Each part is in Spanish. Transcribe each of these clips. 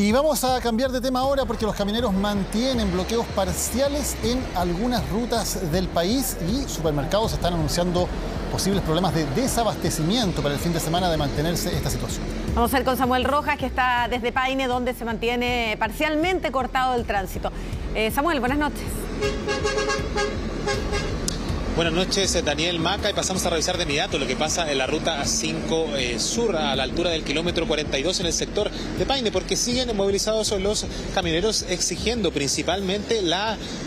Y vamos a cambiar de tema ahora porque los camioneros mantienen bloqueos parciales en algunas rutas del país y supermercados están anunciando posibles problemas de desabastecimiento para el fin de semana de mantenerse esta situación. Vamos a ir con Samuel Rojas, que está desde Paine, donde se mantiene parcialmente cortado el tránsito. Samuel, buenas noches. Buenas noches, Daniel, Maca, y pasamos a revisar de inmediato lo que pasa en la ruta 5 Sur, a la altura del kilómetro 42 en el sector de Paine, porque siguen movilizados los camioneros exigiendo principalmente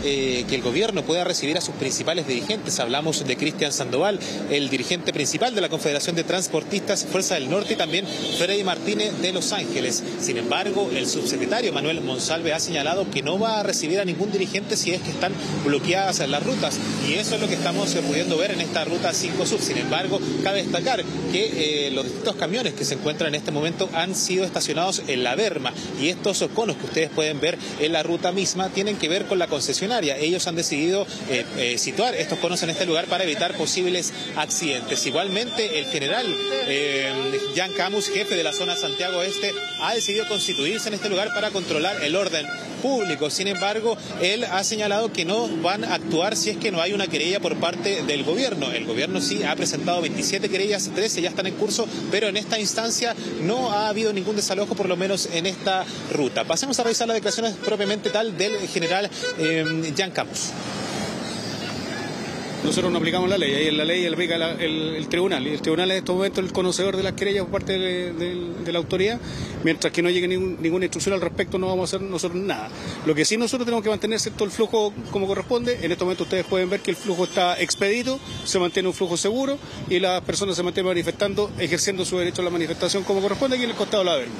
que el gobierno pueda recibir a sus principales dirigentes. Hablamos de Cristian Sandoval, el dirigente principal de la Confederación de Transportistas Fuerza del Norte, y también Freddy Martínez de Los Ángeles. Sin embargo, el subsecretario Manuel Monsalve ha señalado que no va a recibir a ningún dirigente si es que están bloqueadas las rutas, y eso es lo que estamos pudiendo ver en esta ruta 5 Sur. Sin embargo, cabe destacar que los distintos camiones que se encuentran en este momento han sido estacionados en la berma, y estos conos que ustedes pueden ver en la ruta misma tienen que ver con la concesionaria. Ellos han decidido situar estos conos en este lugar para evitar posibles accidentes. Igualmente, el general Jan Camus, jefe de la zona Santiago Este, ha decidido constituirse en este lugar para controlar el orden público. Sin embargo, él ha señalado que no van a actuar si es que no hay una querella por parte del gobierno. El gobierno sí ha presentado 27 querellas, 13 ya están en curso, pero en esta instancia no ha habido ningún desalojo, por lo menos en esta ruta. Pasemos a revisar las declaraciones propiamente tal del general Jan Camus. Nosotros no aplicamos la ley, ahí en la ley aplica el tribunal, y el tribunal en estos momentos es el conocedor de las querellas por parte de la autoridad. Mientras que no llegue ninguna instrucción al respecto, no vamos a hacer nosotros nada. Lo que sí nosotros tenemos que mantener todo el flujo como corresponde. En este momento ustedes pueden ver que el flujo está expedito, se mantiene un flujo seguro y las personas se mantienen manifestando, ejerciendo su derecho a la manifestación como corresponde aquí en el costado de la verma.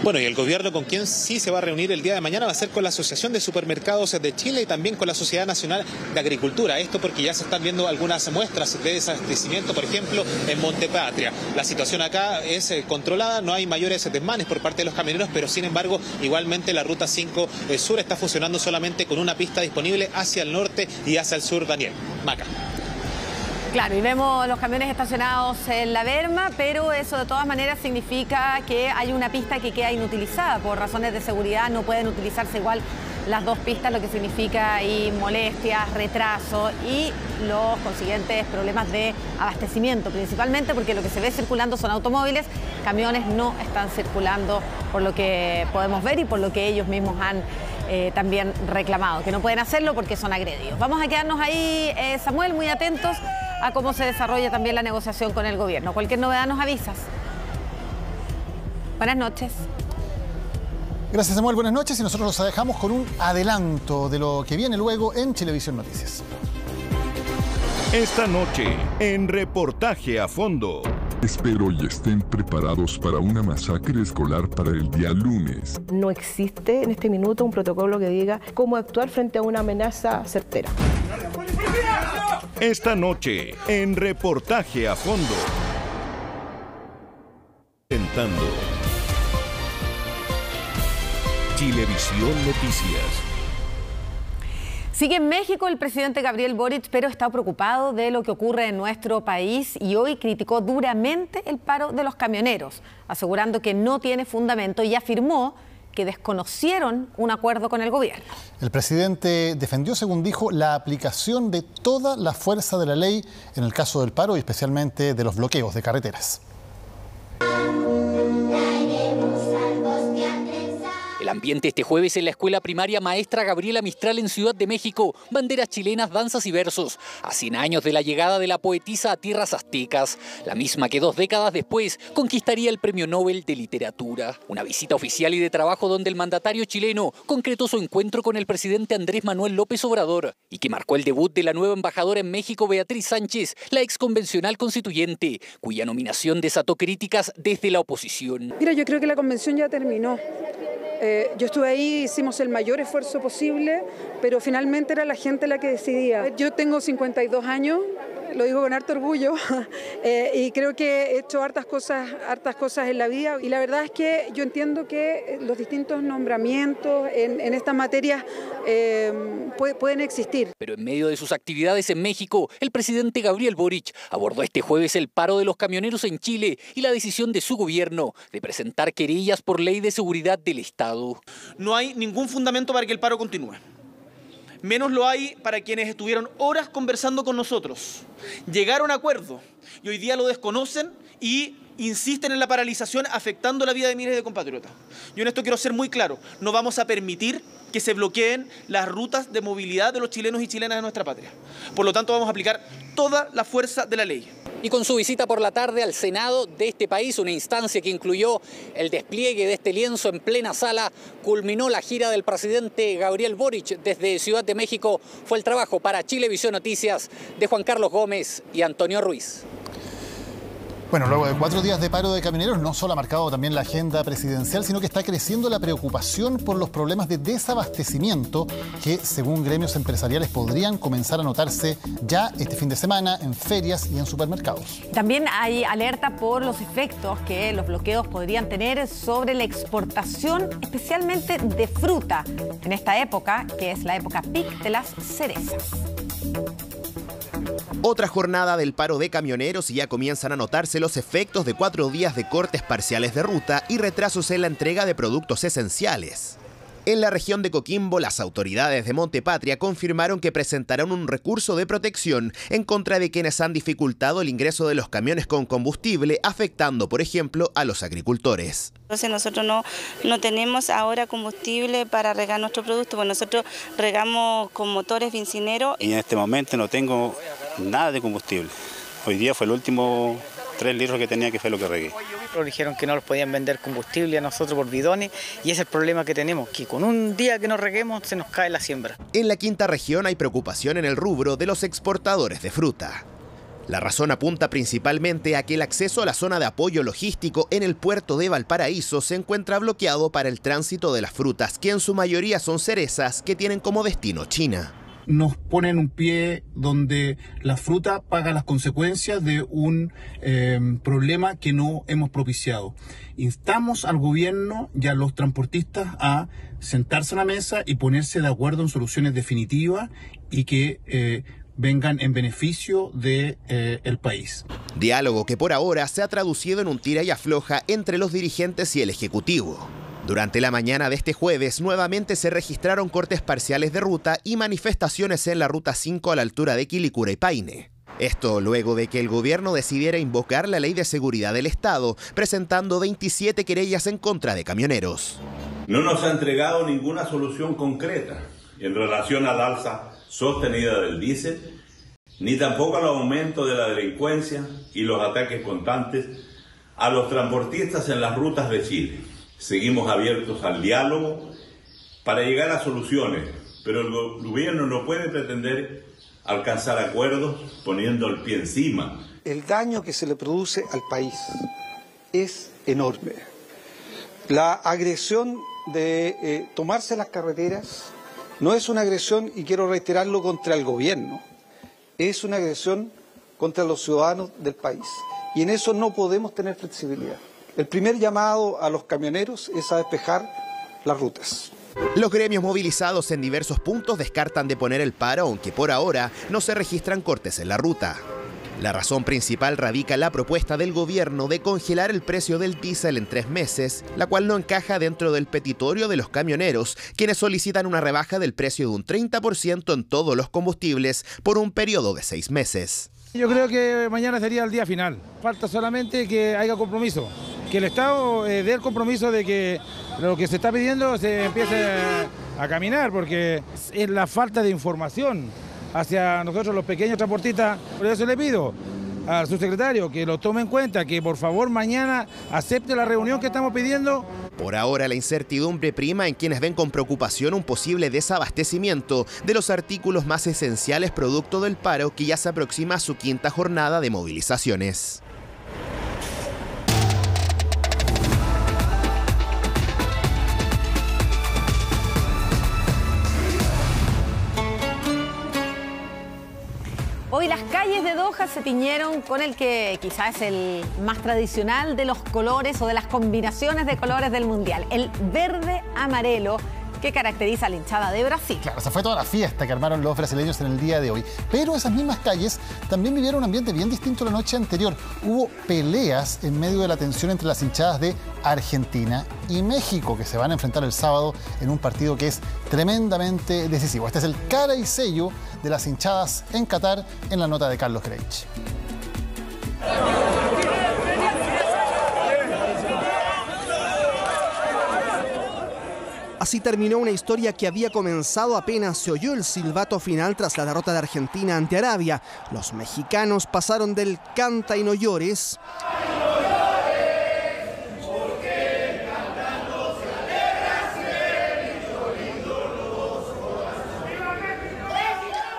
Bueno, y el gobierno con quien sí se va a reunir el día de mañana va a ser con la Asociación de Supermercados de Chile y también con la Sociedad Nacional de Agricultura. Esto porque ya se están viendo algunas muestras de desabastecimiento, por ejemplo, en Montepatria. La situación acá es controlada, no hay mayores desmanes por parte de los camioneros, pero sin embargo, igualmente la Ruta 5 Sur está funcionando solamente con una pista disponible hacia el norte y hacia el sur. Daniel, Maca. Claro, y vemos los camiones estacionados en la berma, pero eso de todas maneras significa que hay una pista que queda inutilizada. Por razones de seguridad no pueden utilizarse igual las dos pistas, lo que significa ahí molestias, retraso y los consiguientes problemas de abastecimiento, principalmente porque lo que se ve circulando son automóviles, camiones no están circulando por lo que podemos ver y por lo que ellos mismos han también reclamado, que no pueden hacerlo porque son agredidos. Vamos a quedarnos ahí, Samuel, muy atentos a cómo se desarrolla también la negociación con el gobierno. Cualquier novedad nos avisas. Buenas noches. Gracias, Samuel. Buenas noches, y nosotros los dejamos con un adelanto de lo que viene luego en Chilevisión Noticias. Esta noche, en Reportaje a Fondo. Espero y estén preparados para una masacre escolar para el día lunes. No existe en este minuto un protocolo que diga cómo actuar frente a una amenaza certera. Esta noche, en Reportaje a Fondo. Presentando Chilevisión Noticias. Sigue en México el presidente Gabriel Boric, pero está preocupado de lo que ocurre en nuestro país y hoy criticó duramente el paro de los camioneros, asegurando que no tiene fundamento, y afirmó que desconocieron un acuerdo con el gobierno. El presidente defendió, según dijo, la aplicación de toda la fuerza de la ley en el caso del paro y especialmente de los bloqueos de carreteras. El ambiente este jueves en la escuela primaria Maestra Gabriela Mistral en Ciudad de México. Banderas chilenas, danzas y versos. A 100 años de la llegada de la poetisa a tierras aztecas. La misma que 2 décadas después conquistaría el Premio Nobel de Literatura. Una visita oficial y de trabajo donde el mandatario chileno concretó su encuentro con el presidente Andrés Manuel López Obrador y que marcó el debut de la nueva embajadora en México, Beatriz Sánchez, la exconvencional constituyente, cuya nominación desató críticas desde la oposición. Mira, yo creo que la convención ya terminó. Yo estuve ahí, hicimos el mayor esfuerzo posible, pero finalmente era la gente la que decidía. Yo tengo 52 años lo digo con harto orgullo, y creo que he hecho hartas cosas en la vida, y la verdad es que yo entiendo que los distintos nombramientos en estas materias pueden existir. Pero en medio de sus actividades en México, el presidente Gabriel Boric abordó este jueves el paro de los camioneros en Chile y la decisión de su gobierno de presentar querellas por ley de seguridad del Estado. No hay ningún fundamento para que el paro continúe. Menos lo hay para quienes estuvieron horas conversando con nosotros, llegaron a acuerdo y hoy día lo desconocen y insisten en la paralización afectando la vida de miles de compatriotas. Yo en esto quiero ser muy claro, no vamos a permitir que se bloqueen las rutas de movilidad de los chilenos y chilenas de nuestra patria. Por lo tanto, vamos a aplicar toda la fuerza de la ley. Y con su visita por la tarde al Senado de este país, una instancia que incluyó el despliegue de este lienzo en plena sala, culminó la gira del presidente Gabriel Boric desde Ciudad de México. Fue el trabajo para Chilevisión Noticias de Juan Carlos Gómez y Antonio Ruiz. Bueno, luego de 4 días de paro de camioneros, no solo ha marcado también la agenda presidencial, sino que está creciendo la preocupación por los problemas de desabastecimiento que, según gremios empresariales, podrían comenzar a notarse ya este fin de semana en ferias y en supermercados. También hay alerta por los efectos que los bloqueos podrían tener sobre la exportación, especialmente de fruta, en esta época, que es la época peak de las cerezas. Otra jornada del paro de camioneros y ya comienzan a notarse los efectos de 4 días de cortes parciales de ruta y retrasos en la entrega de productos esenciales. En la región de Coquimbo, las autoridades de Montepatria confirmaron que presentarán un recurso de protección en contra de quienes han dificultado el ingreso de los camiones con combustible, afectando, por ejemplo, a los agricultores. Entonces nosotros no tenemos ahora combustible para regar nuestro producto, porque nosotros regamos con motores bencineros. Y en este momento no tengo nada de combustible. Hoy día fue el último 3 litros que tenía, que fue lo que regué. Dijeron que no los podían vender combustible a nosotros por bidones, y ese es el problema que tenemos, que con un día que nos reguemos se nos cae la siembra. En la quinta región hay preocupación en el rubro de los exportadores de fruta. La razón apunta principalmente a que el acceso a la zona de apoyo logístico en el puerto de Valparaíso se encuentra bloqueado para el tránsito de las frutas, que en su mayoría son cerezas que tienen como destino China. Nos ponen un pie donde la fruta paga las consecuencias de un problema que no hemos propiciado. Instamos al gobierno y a los transportistas a sentarse a la mesa y ponerse de acuerdo en soluciones definitivas y que vengan en beneficio del país. Diálogo que por ahora se ha traducido en un tira y afloja entre los dirigentes y el Ejecutivo. Durante la mañana de este jueves, nuevamente se registraron cortes parciales de ruta y manifestaciones en la Ruta 5 a la altura de Quilicura y Paine. Esto luego de que el gobierno decidiera invocar la Ley de Seguridad del Estado, presentando 27 querellas en contra de camioneros. No nos ha entregado ninguna solución concreta en relación al alza sostenida del diésel, ni tampoco al aumento de la delincuencia y los ataques constantes a los transportistas en las rutas de Chile. Seguimos abiertos al diálogo para llegar a soluciones, pero el gobierno no puede pretender alcanzar acuerdos poniendo el pie encima. El daño que se le produce al país es enorme. La agresión de tomarse las carreteras no es una agresión, y quiero reiterarlo, contra el gobierno, es una agresión contra los ciudadanos del país. Y en eso no podemos tener flexibilidad. El primer llamado a los camioneros es a despejar las rutas. Los gremios movilizados en diversos puntos descartan de poner el paro, aunque por ahora no se registran cortes en la ruta. La razón principal radica en la propuesta del gobierno de congelar el precio del diésel en 3 meses, la cual no encaja dentro del petitorio de los camioneros, quienes solicitan una rebaja del precio de un 30% en todos los combustibles por un periodo de 6 meses. Yo creo que mañana sería el día final. Falta solamente que haya compromiso, que el Estado dé el compromiso de que lo que se está pidiendo se empiece a caminar, porque es la falta de información hacia nosotros los pequeños transportistas. Por eso le pido al subsecretario que lo tome en cuenta, que por favor mañana acepte la reunión que estamos pidiendo. Por ahora la incertidumbre prima en quienes ven con preocupación un posible desabastecimiento de los artículos más esenciales producto del paro que ya se aproxima a su 5ª jornada de movilizaciones. Hoy las calles de Doha se tiñeron con el que quizás es el más tradicional de los colores o de las combinaciones de colores del Mundial, el verde amarelo, que caracteriza a la hinchada de Brasil. Claro, esa fue toda la fiesta que armaron los brasileños en el día de hoy. Pero esas mismas calles también vivieron un ambiente bien distinto la noche anterior. Hubo peleas en medio de la tensión entre las hinchadas de Argentina y México, que se van a enfrentar el sábado en un partido que es tremendamente decisivo. Este es el cara y sello de las hinchadas en Qatar, en la nota de Carlos Greich. Así terminó una historia que había comenzado apenas se oyó el silbato final tras la derrota de Argentina ante Arabia. Los mexicanos pasaron del canta y no llores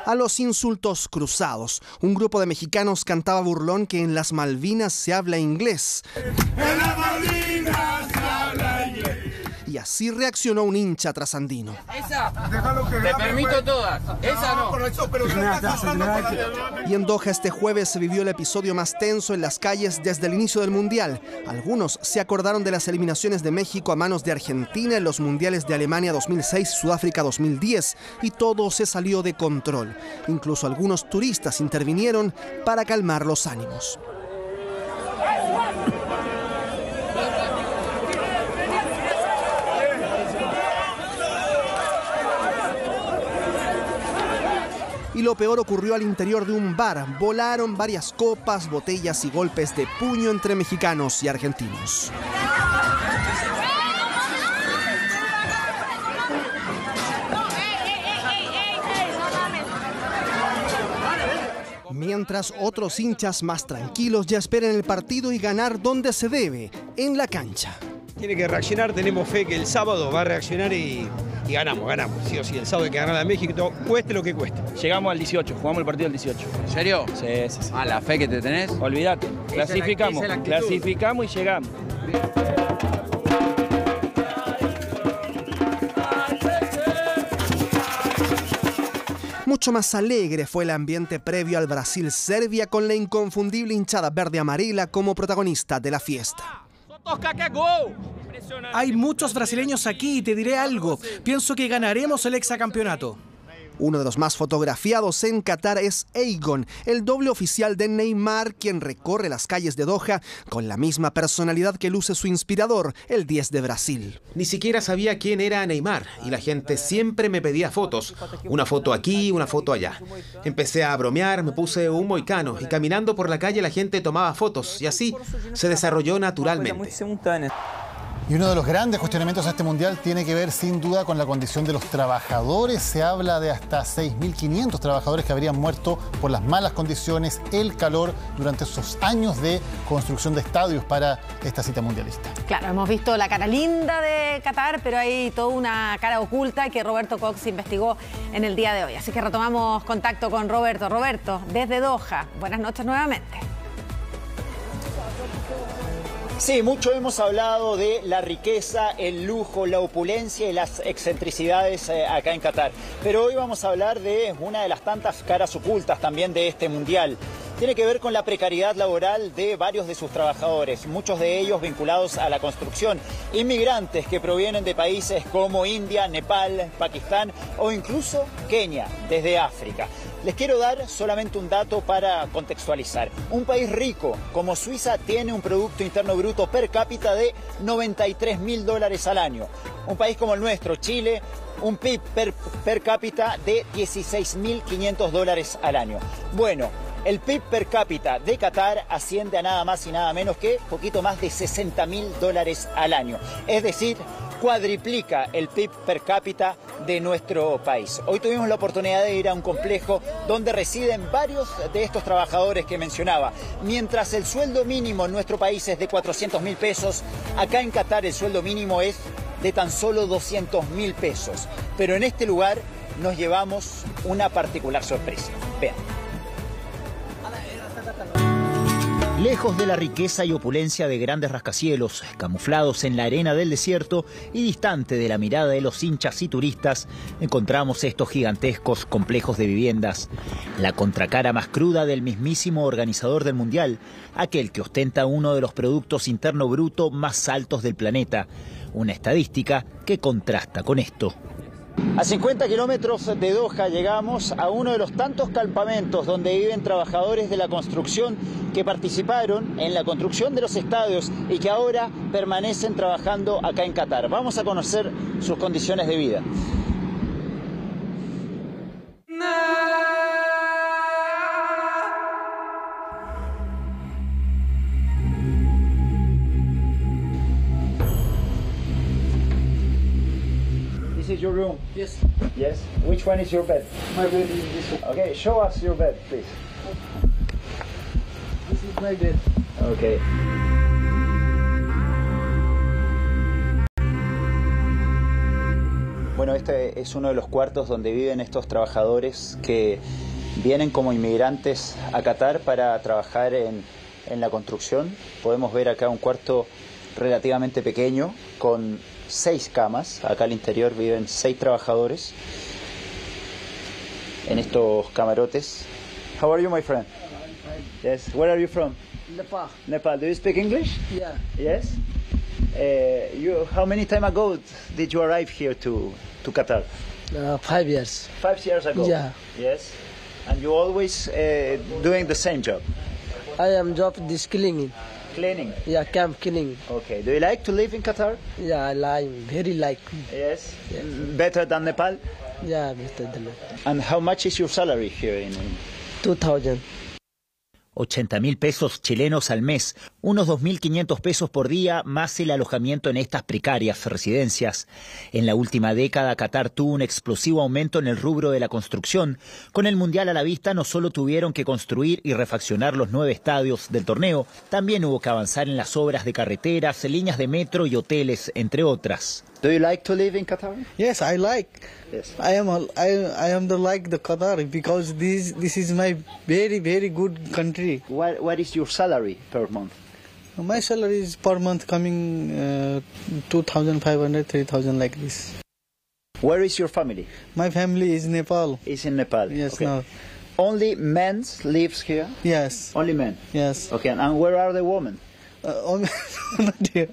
a los insultos cruzados. Un grupo de mexicanos cantaba burlón que en las Malvinas se habla inglés. ¡En las Malvinas se habla inglés! Y así reaccionó un hincha trasandino. Esa, te permito todas, esa no. Y en Doha este jueves se vivió el episodio más tenso en las calles desde el inicio del Mundial. Algunos se acordaron de las eliminaciones de México a manos de Argentina en los Mundiales de Alemania 2006, Sudáfrica 2010, y todo se salió de control. Incluso algunos turistas intervinieron para calmar los ánimos. Y lo peor ocurrió al interior de un bar. Volaron varias copas, botellas y golpes de puño entre mexicanos y argentinos. Mientras otros hinchas más tranquilos ya esperan el partido y ganar donde se debe, en la cancha. Tiene que reaccionar, tenemos fe que el sábado va a reaccionar y ganamos, sí o sí. El sábado hay que ganar a México, cueste lo que cueste. Llegamos al 18, jugamos el partido del 18. ¿En serio? Sí. Ah, la fe que te tenés. Olvídate, clasificamos y llegamos. Mucho más alegre fue el ambiente previo al Brasil-Serbia, con la inconfundible hinchada verde-amarela como protagonista de la fiesta. Hay muchos brasileños aquí y te diré algo. Pienso que ganaremos el hexacampeonato. Uno de los más fotografiados en Qatar es Egon, el doble oficial de Neymar, quien recorre las calles de Doha con la misma personalidad que luce su inspirador, el 10 de Brasil. Ni siquiera sabía quién era Neymar y la gente siempre me pedía fotos. Una foto aquí, una foto allá. Empecé a bromear, me puse un moicano y caminando por la calle la gente tomaba fotos y así se desarrolló naturalmente. Y uno de los grandes cuestionamientos de este Mundial tiene que ver sin duda con la condición de los trabajadores. Se habla de hasta 6.500 trabajadores que habrían muerto por las malas condiciones, el calor, durante esos años de construcción de estadios para esta cita mundialista. Claro, hemos visto la cara linda de Qatar, pero hay toda una cara oculta que Roberto Cox investigó en el día de hoy. Así que retomamos contacto con Roberto. Roberto, desde Doha, buenas noches nuevamente. Sí, mucho hemos hablado de la riqueza, el lujo, la opulencia y las excentricidades acá en Qatar. Pero hoy vamos a hablar de una de las tantas caras ocultas también de este Mundial. Tiene que ver con la precariedad laboral de varios de sus trabajadores, muchos de ellos vinculados a la construcción, inmigrantes que provienen de países como India, Nepal, Pakistán o incluso Kenia, desde África. Les quiero dar solamente un dato para contextualizar. Un país rico como Suiza tiene un Producto Interno Bruto per cápita de $93.000 al año. Un país como el nuestro, Chile, un PIB per cápita de $16.500 al año. Bueno, el PIB per cápita de Qatar asciende a nada más y nada menos que poquito más de $60.000 al año. Es decir, cuadriplica el PIB per cápita de nuestro país. Hoy tuvimos la oportunidad de ir a un complejo donde residen varios de estos trabajadores que mencionaba. Mientras el sueldo mínimo en nuestro país es de 400.000 pesos, acá en Qatar el sueldo mínimo es de tan solo 200.000 pesos. Pero en este lugar nos llevamos una particular sorpresa. Vean. Lejos de la riqueza y opulencia de grandes rascacielos, camuflados en la arena del desierto y distante de la mirada de los hinchas y turistas, encontramos estos gigantescos complejos de viviendas. La contracara más cruda del mismísimo organizador del Mundial, aquel que ostenta uno de los productos interno bruto más altos del planeta. Una estadística que contrasta con esto. A 50 kilómetros de Doha llegamos a uno de los tantos campamentos donde viven trabajadores de la construcción que participaron en la construcción de los estadios y que ahora permanecen trabajando acá en Qatar. Vamos a conocer sus condiciones de vida. This is your room? Yes. Yes? Which one is your bed? My bed is this one. Okay, show us your bed, please. This is my bed. Okay. Bueno, este es uno de los cuartos donde viven estos trabajadores que vienen como inmigrantes a Qatar para trabajar en la construcción. Podemos ver acá un cuarto relativamente pequeño con 6 camas. Acá al interior viven 6 trabajadores en estos camarotes. How are you, my friend? Yes. Where are you from? Nepal. Nepal. Do you speak English? Yeah. Yes. How many time ago did you arrive here to Qatar? 5 years. 5 years ago. Yeah. Yes. And you always doing the same job? I am job this cleaning. Cleaning? Yeah, camp cleaning. Okay. Do you like to live in Qatar? Yeah, I like, very like. Yes. Better than Nepal? Yeah, better than Nepal. And how much is your salary here in 2,000. 80.000 pesos chilenos al mes, unos 2.500 pesos por día, más el alojamiento en estas precarias residencias. En la última década, Qatar tuvo un explosivo aumento en el rubro de la construcción. Con el Mundial a la vista, no solo tuvieron que construir y refaccionar los 9 estadios del torneo, también hubo que avanzar en las obras de carreteras, líneas de metro y hoteles, entre otras. Do you like to live in Qatar? Yes, I like. Yes. I am like the Qatar because this is my very good country. What is your salary per month? My salary is per month coming 2,500, 3,000 like this. Where is your family? My family is Nepal. Is in Nepal. Yes, okay. now. Only men lives here? Yes. Only men? Yes. Okay, and where are the women? Not here.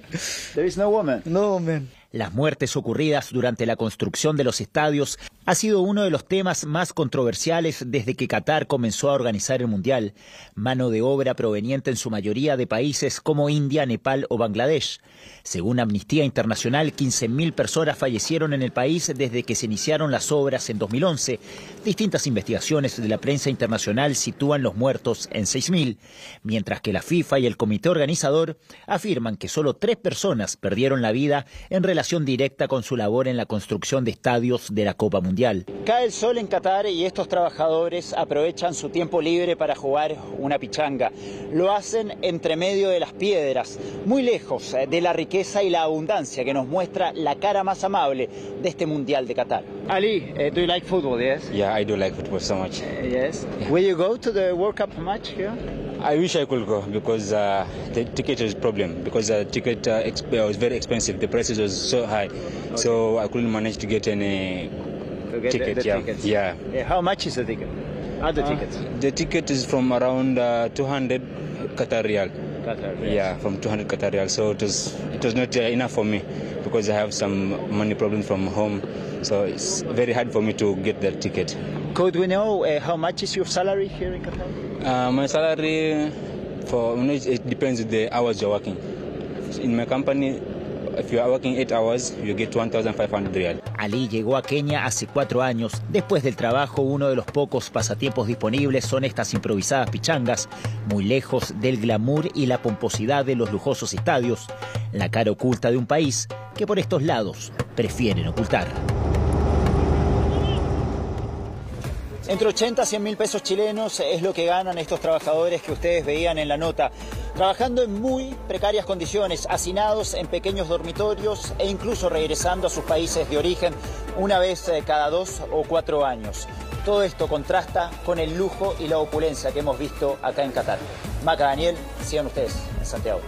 There is no woman? No woman. Las muertes ocurridas durante la construcción de los estadios ha sido uno de los temas más controversiales desde que Qatar comenzó a organizar el Mundial. Mano de obra proveniente en su mayoría de países como India, Nepal o Bangladesh. Según Amnistía Internacional, 15.000 personas fallecieron en el país desde que se iniciaron las obras en 2011. Distintas investigaciones de la prensa internacional sitúan los muertos en 6.000, mientras que la FIFA y el comité organizador afirman que solo 3 personas perdieron la vida en relación directa con su labor en la construcción de estadios de la Copa Mundial. Cae el sol en Qatar y estos trabajadores aprovechan su tiempo libre para jugar una pichanga. Lo hacen entre medio de las piedras, muy lejos de la riqueza y la abundancia que nos muestra la cara más amable de este Mundial de Qatar. Ali, do you like football, yes? Yeah, I do like football so much. Yes. Yeah. Will you go to the World Cup match here? I wish I could go because the ticket is a problem because the ticket was very expensive. The prices was so high, so I couldn't manage to get any ticket. The yeah. tickets. Yeah. How much is the ticket? Other tickets? The ticket is from around 200 Qatar Riyal. Qatar, yes. Yeah, from 200 Qatar Riyal. So it was not enough for me because I have some money problems from home. So it's very hard for me to get that ticket. Could we know how much is your salary here in Qatar? My salary, it depends on the hours you're working. In my company, if you are working 8 hours, you get 1,500 Riyal. Ali llegó a Kenia hace 4 años. Después del trabajo, uno de los pocos pasatiempos disponibles son estas improvisadas pichangas, muy lejos del glamour y la pomposidad de los lujosos estadios, la cara oculta de un país que por estos lados prefieren ocultar. Entre 80 a 100.000 pesos chilenos es lo que ganan estos trabajadores que ustedes veían en la nota, trabajando en muy precarias condiciones, hacinados en pequeños dormitorios e incluso regresando a sus países de origen una vez cada 2 o 4 años. Todo esto contrasta con el lujo y la opulencia que hemos visto acá en Qatar. Maca, Daniel, sigan ustedes en Santiago.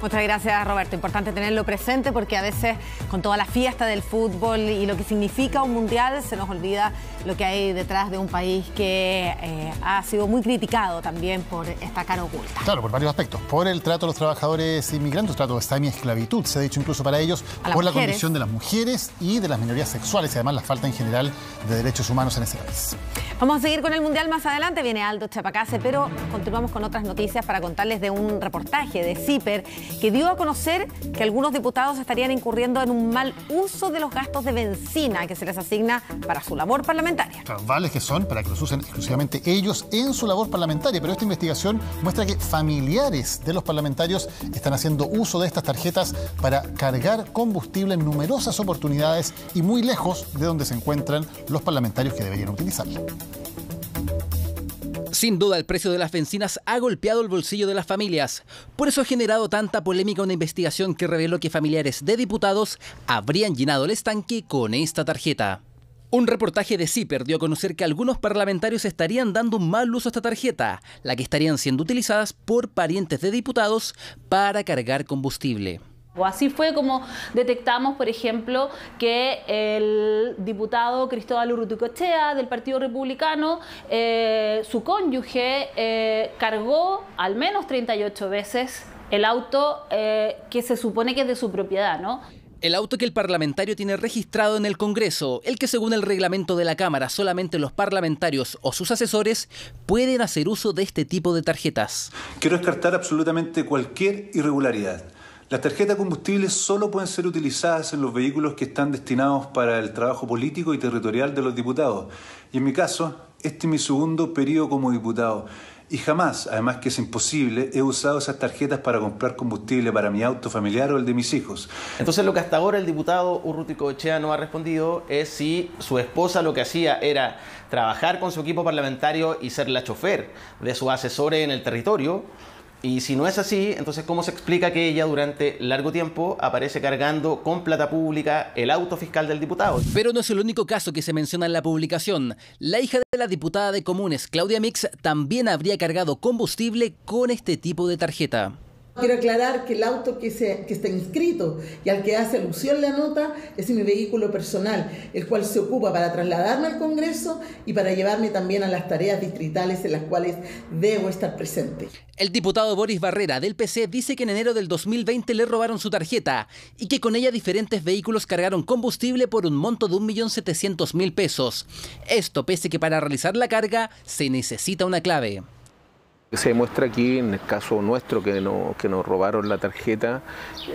Muchas gracias, Roberto. Importante tenerlo presente porque a veces con toda la fiesta del fútbol y lo que significa un mundial se nos olvida lo que hay detrás de un país que ha sido muy criticado también por esta cara oculta. Claro, por varios aspectos. Por el trato a los trabajadores inmigrantes, trato de semi-esclavitud, se ha dicho incluso para ellos, por la condición de las mujeres y de las minorías sexuales y además la falta en general de derechos humanos en ese país. Vamos a seguir con el mundial más adelante, viene Aldo Chapacase, pero continuamos con otras noticias para contarles de un reportaje de CIPER que dio a conocer que algunos diputados estarían incurriendo en un mal uso de los gastos de benzina que se les asigna para su labor parlamentaria. Claro, vales que son para que los usen exclusivamente ellos en su labor parlamentaria, pero esta investigación muestra que familiares de los parlamentarios están haciendo uso de estas tarjetas para cargar combustible en numerosas oportunidades y muy lejos de donde se encuentran los parlamentarios que deberían utilizarla. Sin duda, el precio de las bencinas ha golpeado el bolsillo de las familias. Por eso ha generado tanta polémica una investigación que reveló que familiares de diputados habrían llenado el estanque con esta tarjeta. Un reportaje de CIPER dio a conocer que algunos parlamentarios estarían dando un mal uso a esta tarjeta, la que estarían siendo utilizadas por parientes de diputados para cargar combustible. Así fue como detectamos, por ejemplo, que el diputado Cristóbal Urruticoechea del Partido Republicano, su cónyuge, cargó al menos 38 veces el auto que se supone que es de su propiedad, ¿no? El auto que el parlamentario tiene registrado en el Congreso, el que según el reglamento de la Cámara solamente los parlamentarios o sus asesores pueden hacer uso de este tipo de tarjetas. Quiero descartar absolutamente cualquier irregularidad. Las tarjetas de combustible solo pueden ser utilizadas en los vehículos que están destinados para el trabajo político y territorial de los diputados. Y en mi caso, este es mi segundo periodo como diputado. Y jamás, además que es imposible, he usado esas tarjetas para comprar combustible para mi auto familiar o el de mis hijos. Entonces lo que hasta ahora el diputado Urruticoechea no ha respondido es si su esposa lo que hacía era trabajar con su equipo parlamentario y ser la chofer de sus asesores en el territorio. Y si no es así, entonces ¿cómo se explica que ella durante largo tiempo aparece cargando con plata pública el auto fiscal del diputado? Pero no es el único caso que se menciona en la publicación. La hija de la diputada de Comunes, Claudia Mix, también habría cargado combustible con este tipo de tarjeta. Quiero aclarar que el auto que está inscrito y al que hace alusión la nota es mi vehículo personal, el cual se ocupa para trasladarme al Congreso y para llevarme también a las tareas distritales en las cuales debo estar presente. El diputado Boris Barrera del PC dice que en enero del 2020 le robaron su tarjeta y que con ella diferentes vehículos cargaron combustible por un monto de 1.700.000 pesos. Esto pese que para realizar la carga se necesita una clave. Se demuestra aquí, en el caso nuestro, que nos robaron la tarjeta,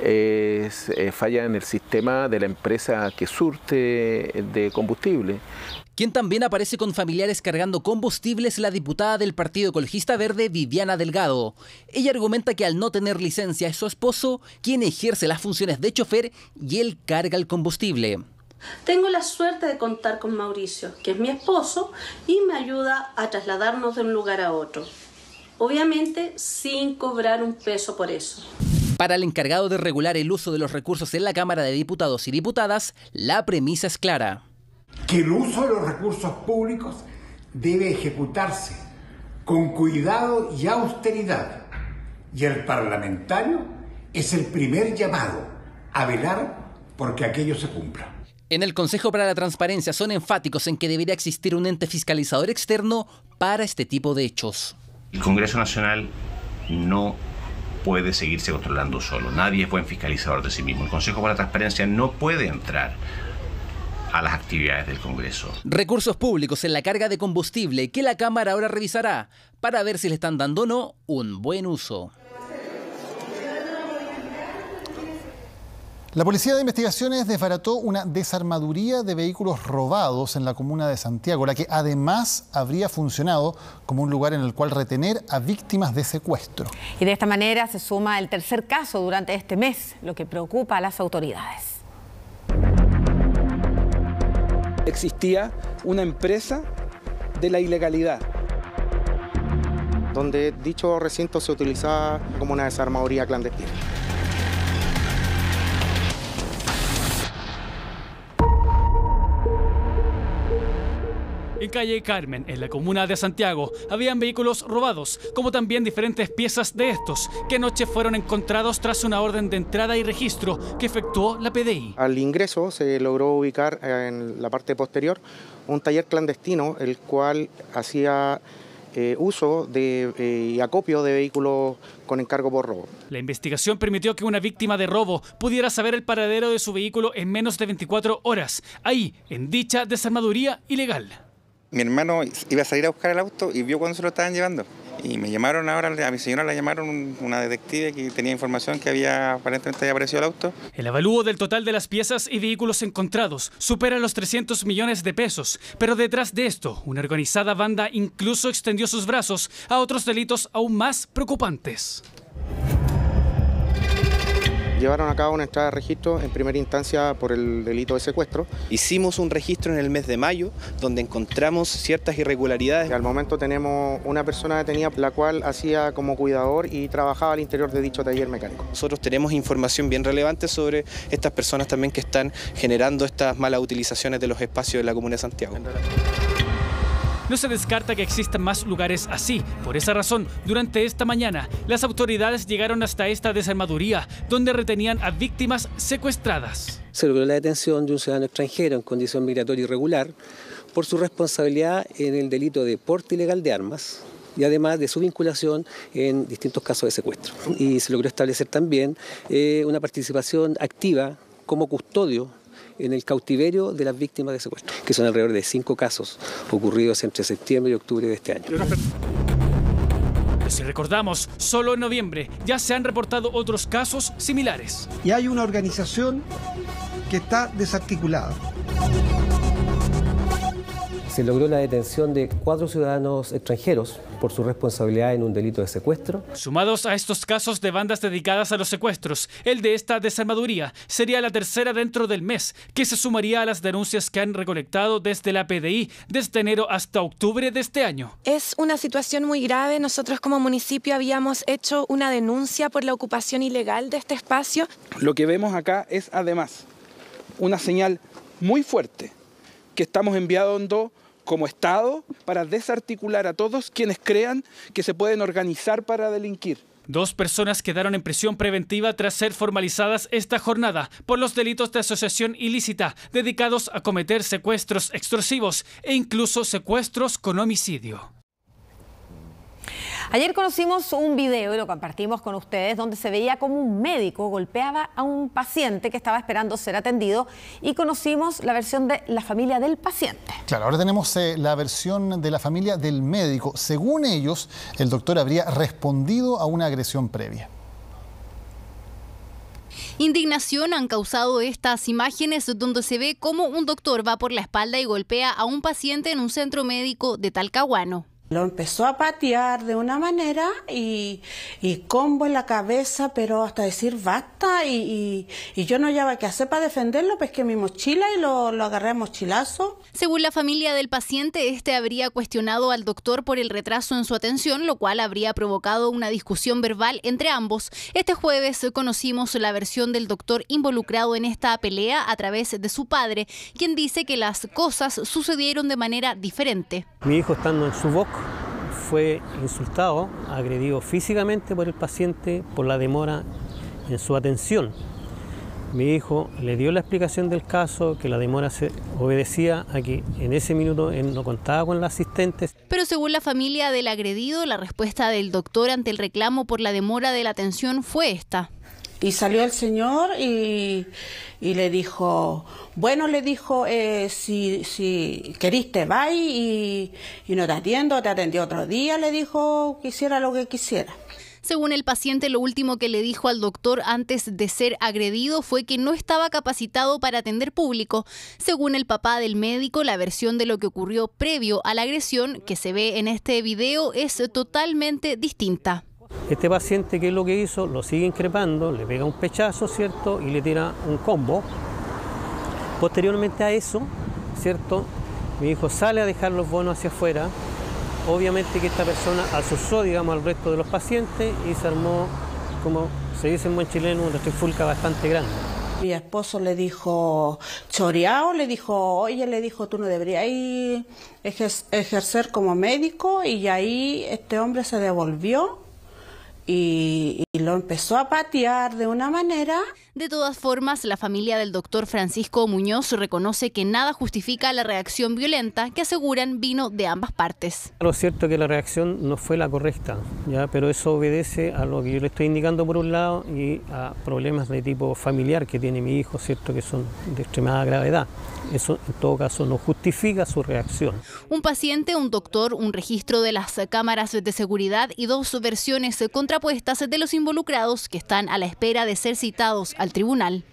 es falla en el sistema de la empresa que surte de combustible. Quien también aparece con familiares cargando combustible es la diputada del Partido Ecologista Verde, Viviana Delgado. Ella argumenta que al no tener licencia es su esposo quien ejerce las funciones de chofer y él carga el combustible. Tengo la suerte de contar con Mauricio, que es mi esposo, y me ayuda a trasladarnos de un lugar a otro. Obviamente sin cobrar un peso por eso. Para el encargado de regular el uso de los recursos en la Cámara de Diputados y Diputadas, la premisa es clara. Que el uso de los recursos públicos debe ejecutarse con cuidado y austeridad. Y el parlamentario es el primer llamado a velar porque aquello se cumpla. En el Consejo para la Transparencia son enfáticos en que debería existir un ente fiscalizador externo para este tipo de hechos. El Congreso Nacional no puede seguirse controlando solo. Nadie es buen fiscalizador de sí mismo. El Consejo para la Transparencia no puede entrar a las actividades del Congreso. Recursos públicos en la carga de combustible que la Cámara ahora revisará para ver si le están dando o no un buen uso. La Policía de Investigaciones desbarató una desarmaduría de vehículos robados en la comuna de Santiago, la que además habría funcionado como un lugar en el cual retener a víctimas de secuestro. Y de esta manera se suma el tercer caso durante este mes, lo que preocupa a las autoridades. Existía una empresa de la ilegalidad, donde dicho recinto se utilizaba como una desarmaduría clandestina. en calle Carmen, en la comuna de Santiago, habían vehículos robados, como también diferentes piezas de estos, que anoche fueron encontrados tras una orden de entrada y registro que efectuó la PDI. Al ingreso se logró ubicar en la parte posterior un taller clandestino, el cual hacía uso y acopio de vehículos con encargo por robo. La investigación permitió que una víctima de robo pudiera saber el paradero de su vehículo en menos de 24 horas, ahí, en dicha desarmaduría ilegal. Mi hermano iba a salir a buscar el auto y vio cuando se lo estaban llevando. Y me llamaron ahora, a mi señora la llamaron una detective que tenía información que aparentemente había aparecido el auto. El avalúo del total de las piezas y vehículos encontrados supera los 300 millones de pesos. Pero detrás de esto, una organizada banda incluso extendió sus brazos a otros delitos aún más preocupantes. Llevaron a cabo una entrada de registro en primera instancia por el delito de secuestro. Hicimos un registro en el mes de mayo donde encontramos ciertas irregularidades. Al momento tenemos una persona detenida la cual hacía como cuidador y trabajaba al interior de dicho taller mecánico. Nosotros tenemos información bien relevante sobre estas personas también que están generando estas malas utilizaciones de los espacios de la Comuna de Santiago. No se descarta que existan más lugares así. Por esa razón, durante esta mañana, las autoridades llegaron hasta esta desarmaduría, donde retenían a víctimas secuestradas. Se logró la detención de un ciudadano extranjero en condición migratoria irregular por su responsabilidad en el delito de porte ilegal de armas y además de su vinculación en distintos casos de secuestro. Y se logró establecer también una participación activa como custodio en el cautiverio de las víctimas de secuestro, que son alrededor de 5 casos ocurridos entre septiembre y octubre de este año. Si recordamos, solo en noviembre ya se han reportado otros casos similares. Y hay una organización que está desarticulada. Se logró la detención de 4 ciudadanos extranjeros por su responsabilidad en un delito de secuestro. Sumados a estos casos de bandas dedicadas a los secuestros, el de esta desarmaduría sería la tercera dentro del mes, que se sumaría a las denuncias que han recolectado desde la PDI desde enero hasta octubre de este año. Es una situación muy grave. Nosotros como municipio habíamos hecho una denuncia por la ocupación ilegal de este espacio. Lo que vemos acá es además una señal muy fuerte que estamos enviando como Estado para desarticular a todos quienes crean que se pueden organizar para delinquir. 2 personas quedaron en prisión preventiva tras ser formalizadas esta jornada por los delitos de asociación ilícita dedicados a cometer secuestros extorsivos e incluso secuestros con homicidio. Ayer conocimos un video y lo compartimos con ustedes donde se veía como un médico golpeaba a un paciente que estaba esperando ser atendido y conocimos la versión de la familia del paciente. Claro, ahora tenemos la versión de la familia del médico. Según ellos, el doctor habría respondido a una agresión previa. Indignación han causado estas imágenes donde se ve cómo un doctor va por la espalda y golpea a un paciente en un centro médico de Talcahuano. Lo empezó a patear de una manera y combo en la cabeza, pero hasta decir basta y yo no hallaba qué hacer para defenderlo, pesqué mi mochila y lo agarré a mochilazo. Según la familia del paciente, este habría cuestionado al doctor por el retraso en su atención, lo cual habría provocado una discusión verbal entre ambos. Este jueves conocimos la versión del doctor involucrado en esta pelea a través de su padre, quien dice que las cosas sucedieron de manera diferente. Mi hijo, estando en su boca, fue insultado, agredido físicamente por el paciente por la demora en su atención. Mi hijo le dio la explicación del caso, que la demora se obedecía a que en ese minuto él no contaba con los asistentes. Pero según la familia del agredido, la respuesta del doctor ante el reclamo por la demora de la atención fue esta. Y salió el señor y le dijo, bueno, le dijo, si querís te vas y no te atiendo, te atendí otro día, le dijo que hiciera lo que quisiera. Según el paciente, lo último que le dijo al doctor antes de ser agredido fue que no estaba capacitado para atender público. Según el papá del médico, la versión de lo que ocurrió previo a la agresión que se ve en este video es totalmente distinta. Este paciente, ¿qué es lo que hizo? Lo sigue increpando, le pega un pechazo, ¿cierto? Y le tira un combo. Posteriormente a eso, ¿cierto? Mi hijo sale a dejar los bonos hacia afuera. Obviamente que esta persona asusó, digamos, al resto de los pacientes y se armó, como se dice en buen chileno, una trifulca bastante grande. Mi esposo le dijo, choreado, le dijo, oye, le dijo, tú no deberías ejercer como médico, y ahí este hombre se devolvió y lo empezó a patear de una manera. De todas formas, la familia del doctor Francisco Muñoz reconoce que nada justifica la reacción violenta que aseguran vino de ambas partes. Lo cierto es que la reacción no fue la correcta, ¿ya? Pero eso obedece a lo que yo le estoy indicando por un lado y a problemas de tipo familiar que tiene mi hijo, ¿cierto? Que son de extremada gravedad. Eso en todo caso no justifica su reacción. Un paciente, un doctor, un registro de las cámaras de seguridad y dos versiones contrapuestas de los involucrados que están a la espera de ser citados al tribunal.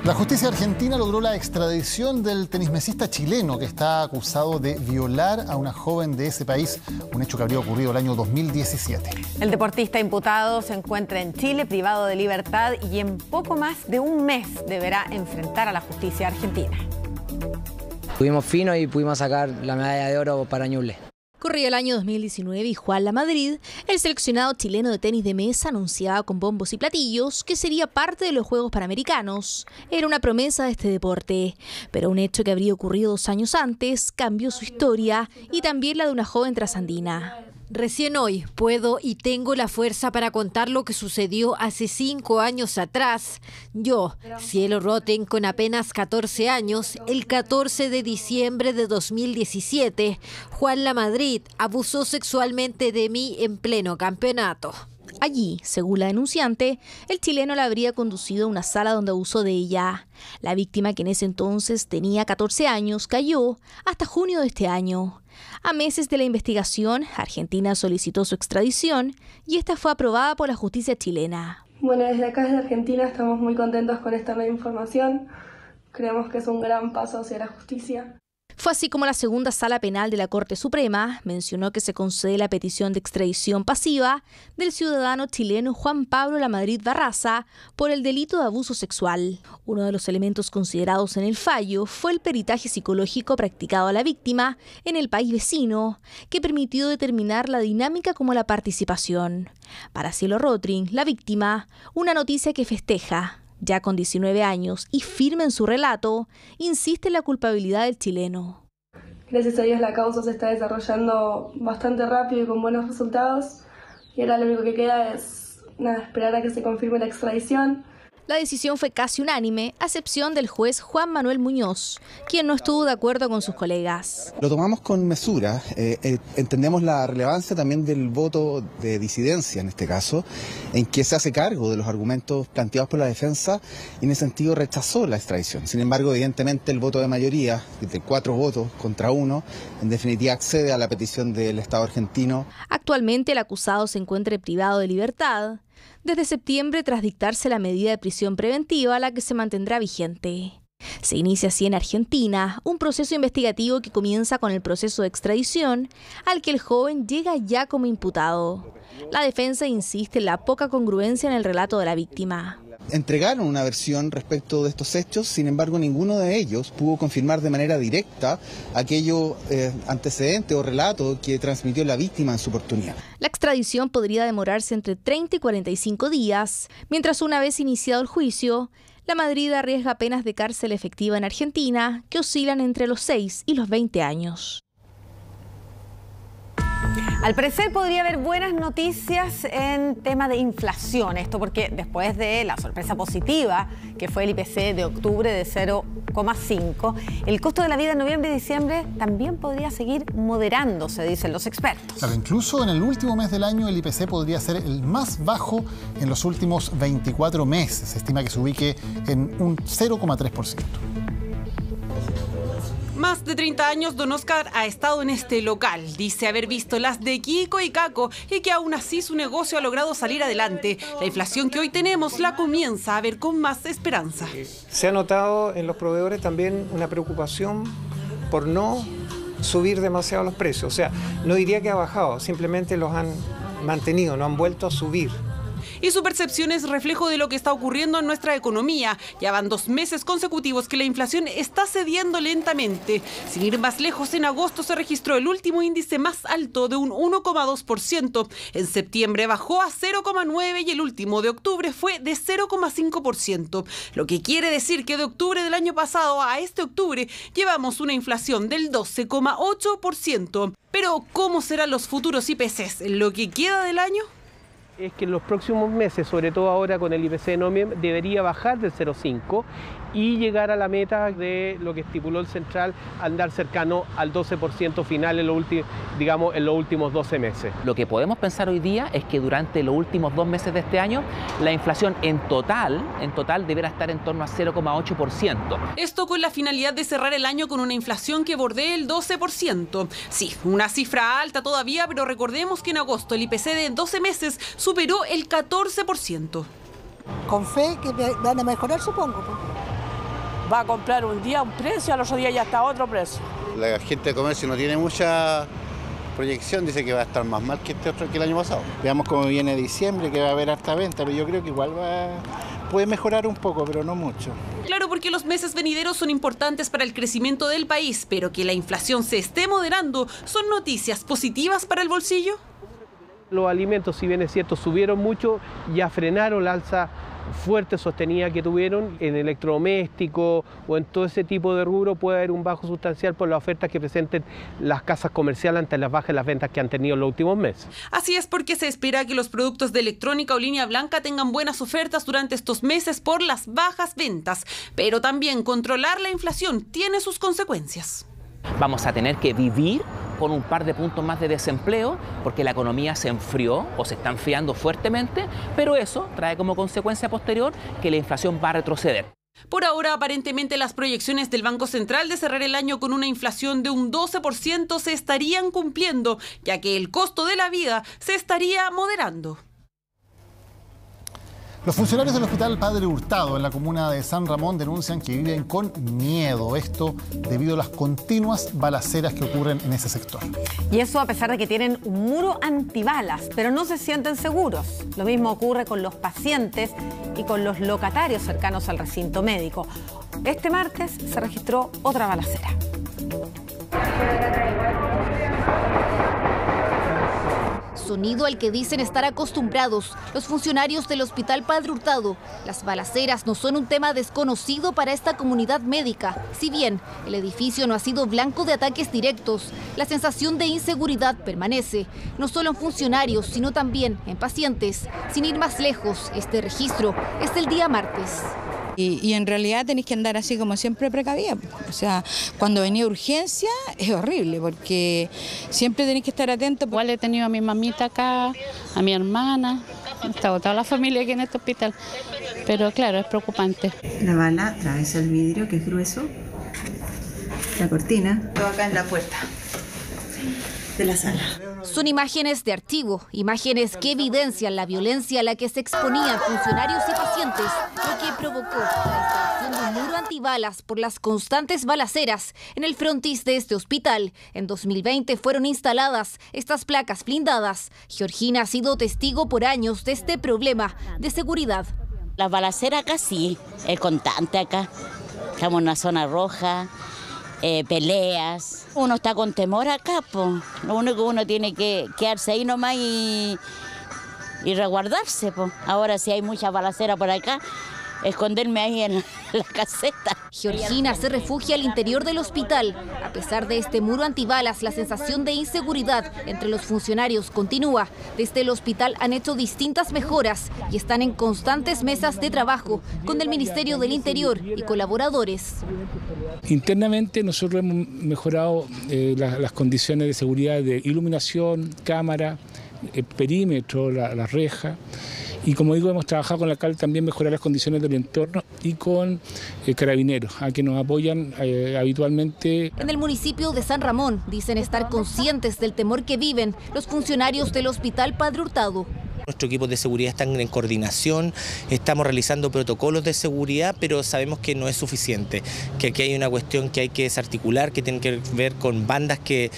La justicia argentina logró la extradición del tenismesista chileno que está acusado de violar a una joven de ese país, un hecho que habría ocurrido el año 2017. El deportista imputado se encuentra en Chile, privado de libertad, y en poco más de un mes deberá enfrentar a la justicia argentina. Fuimos finos y pudimos sacar la medalla de oro para Ñuble. Corría el año 2019 y Juan Lamadrid, el seleccionado chileno de tenis de mesa, anunciaba con bombos y platillos que sería parte de los Juegos Panamericanos. Era una promesa de este deporte, pero un hecho que habría ocurrido 2 años antes cambió su historia y también la de una joven trasandina. Recién hoy puedo y tengo la fuerza para contar lo que sucedió hace 5 años atrás. Yo, Cielo Roten, con apenas 14 años, el 14 de diciembre de 2017, Juan Lamadrid abusó sexualmente de mí en pleno campeonato. Allí, según la denunciante, el chileno la habría conducido a una sala donde abusó de ella. La víctima, que en ese entonces tenía 14 años, cayó hasta junio de este año. A meses de la investigación, Argentina solicitó su extradición y esta fue aprobada por la justicia chilena. Bueno, desde acá, desde Argentina, estamos muy contentos con esta nueva información. Creemos que es un gran paso hacia la justicia. Fue así como la segunda sala penal de la Corte Suprema mencionó que se concede la petición de extradición pasiva del ciudadano chileno Juan Pablo Lamadrid Barraza por el delito de abuso sexual. Uno de los elementos considerados en el fallo fue el peritaje psicológico practicado a la víctima en el país vecino, que permitió determinar la dinámica como la participación. Para Cielo Roten, la víctima, una noticia que festeja. Ya con 19 años y firme en su relato, insiste en la culpabilidad del chileno. Gracias a Dios la causa se está desarrollando bastante rápido y con buenos resultados. Y ahora lo único que queda es esperar a que se confirme la extradición. La decisión fue casi unánime, a excepción del juez Juan Manuel Muñoz, quien no estuvo de acuerdo con sus colegas. Lo tomamos con mesura, entendemos la relevancia también del voto de disidencia en este caso, en que se hace cargo de los argumentos planteados por la defensa y en ese sentido rechazó la extradición. Sin embargo, evidentemente el voto de mayoría, de 4 votos contra 1, en definitiva accede a la petición del Estado argentino. Actualmente el acusado se encuentra privado de libertad desde septiembre tras dictarse la medida de prisión preventiva, la que se mantendrá vigente. Se inicia así en Argentina un proceso investigativo que comienza con el proceso de extradición, al que el joven llega ya como imputado. La defensa insiste en la poca congruencia en el relato de la víctima. Entregaron una versión respecto de estos hechos, sin embargo ninguno de ellos pudo confirmar de manera directa aquello antecedente o relato que transmitió la víctima en su oportunidad. La extradición podría demorarse entre 30 y 45 días, mientras una vez iniciado el juicio, Lamadrid arriesga penas de cárcel efectiva en Argentina que oscilan entre los 6 y los 20 años. Al parecer podría haber buenas noticias en tema de inflación. Esto porque después de la sorpresa positiva que fue el IPC de octubre de 0,5, el costo de la vida en noviembre y diciembre también podría seguir moderándose, dicen los expertos. Claro, incluso en el último mes del año el IPC podría ser el más bajo en los últimos 24 meses. Se estima que se ubique en un 0,3%. Más de 30 años don Oscar ha estado en este local. Dice haber visto las de Kiko y Caco y que aún así su negocio ha logrado salir adelante. La inflación que hoy tenemos la comienza a ver con más esperanza. Se ha notado en los proveedores también una preocupación por no subir demasiado los precios. O sea, no diría que ha bajado, simplemente los han mantenido, no han vuelto a subir. Y su percepción es reflejo de lo que está ocurriendo en nuestra economía. Ya van 2 meses consecutivos que la inflación está cediendo lentamente. Sin ir más lejos, en agosto se registró el último índice más alto de un 1,2%. En septiembre bajó a 0,9% y el último de octubre fue de 0,5%. Lo que quiere decir que de octubre del año pasado a este octubre llevamos una inflación del 12,8%. Pero, ¿cómo serán los futuros IPCs en lo que queda del año? Es que en los próximos meses, sobre todo ahora con el IPC de noviembre, debería bajar del 0,5 y llegar a la meta de lo que estipuló el Central, andar cercano al 12% final en los últimos 12 meses. Lo que podemos pensar hoy día es que durante los últimos 2 meses de este año, la inflación en total deberá estar en torno a 0,8%. Esto con la finalidad de cerrar el año con una inflación que bordee el 12%. Sí, una cifra alta todavía, pero recordemos que en agosto el IPC de 12 meses superó el 14%. Con fe que van a mejorar, supongo. Va a comprar un día un precio, al otro día ya está otro precio. La gente de comercio no tiene mucha proyección, dice que va a estar más mal que el año pasado. Veamos cómo viene diciembre, que va a haber harta venta, pero yo creo que igual puede mejorar un poco, pero no mucho. Claro, porque los meses venideros son importantes para el crecimiento del país, pero que la inflación se esté moderando, ¿son noticias positivas para el bolsillo? Los alimentos, si bien es cierto, subieron mucho, ya frenaron la alza fuerte sostenida que tuvieron en electrodomésticos o en todo ese tipo de rubro. Puede haber un bajo sustancial por las ofertas que presenten las casas comerciales ante las bajas en las ventas que han tenido en los últimos meses. Así es, porque se espera que los productos de electrónica o línea blanca tengan buenas ofertas durante estos meses por las bajas ventas. Pero también controlar la inflación tiene sus consecuencias. Vamos a tener que vivir con un par de puntos más de desempleo porque la economía se enfrió o se está enfriando fuertemente, pero eso trae como consecuencia posterior que la inflación va a retroceder. Por ahora, aparentemente, las proyecciones del Banco Central de cerrar el año con una inflación de un 12% se estarían cumpliendo, ya que el costo de la vida se estaría moderando. Los funcionarios del Hospital Padre Hurtado en la comuna de San Ramón denuncian que viven con miedo. Esto debido a las continuas balaceras que ocurren en ese sector. Y eso a pesar de que tienen un muro antibalas, pero no se sienten seguros. Lo mismo ocurre con los pacientes y con los locatarios cercanos al recinto médico. Este martes se registró otra balacera. Sonido al que dicen estar acostumbrados los funcionarios del Hospital Padre Hurtado. Las balaceras no son un tema desconocido para esta comunidad médica. Si bien el edificio no ha sido blanco de ataques directos, la sensación de inseguridad permanece, no solo en funcionarios, sino también en pacientes. Sin ir más lejos, este registro es del día martes. Y en realidad tenéis que andar así como siempre precavida. O sea, cuando venía urgencia es horrible porque siempre tenéis que estar atentos. Igual he tenido a mi mamita acá, a mi hermana, está toda la familia aquí en este hospital. Pero claro, es preocupante. La bala atraviesa el vidrio, que es grueso, la cortina, todo acá en la puerta de la sala. Son imágenes de archivo, imágenes que evidencian la violencia a la que se exponían funcionarios y pacientes, lo que provocó la instalación de un muro antibalas por las constantes balaceras en el frontis de este hospital. En 2020 fueron instaladas estas placas blindadas. Georgina ha sido testigo por años de este problema de seguridad. La balacera acá sí, es constante acá. Estamos en una zona roja. Peleas. Uno está con temor acá, pues. Lo único que uno tiene que quedarse ahí nomás y resguardarse, pues. Ahora si hay mucha balacera por acá, esconderme ahí en la caseta. Georgina se refugia al interior del hospital. A pesar de este muro antibalas, la sensación de inseguridad entre los funcionarios continúa. Desde el hospital han hecho distintas mejoras y están en constantes mesas de trabajo con el Ministerio del Interior y colaboradores. Internamente nosotros hemos mejorado las condiciones de seguridad de iluminación, cámara, perímetro, la reja. Y como digo, hemos trabajado con la alcalde también mejorar las condiciones del entorno y con carabineros, a que nos apoyan habitualmente. En el municipio de San Ramón dicen estar conscientes del temor que viven los funcionarios del Hospital Padre Hurtado. Nuestros equipos de seguridad están en coordinación, estamos realizando protocolos de seguridad, pero sabemos que no es suficiente, que aquí hay una cuestión que hay que desarticular, que tiene que ver con bandas que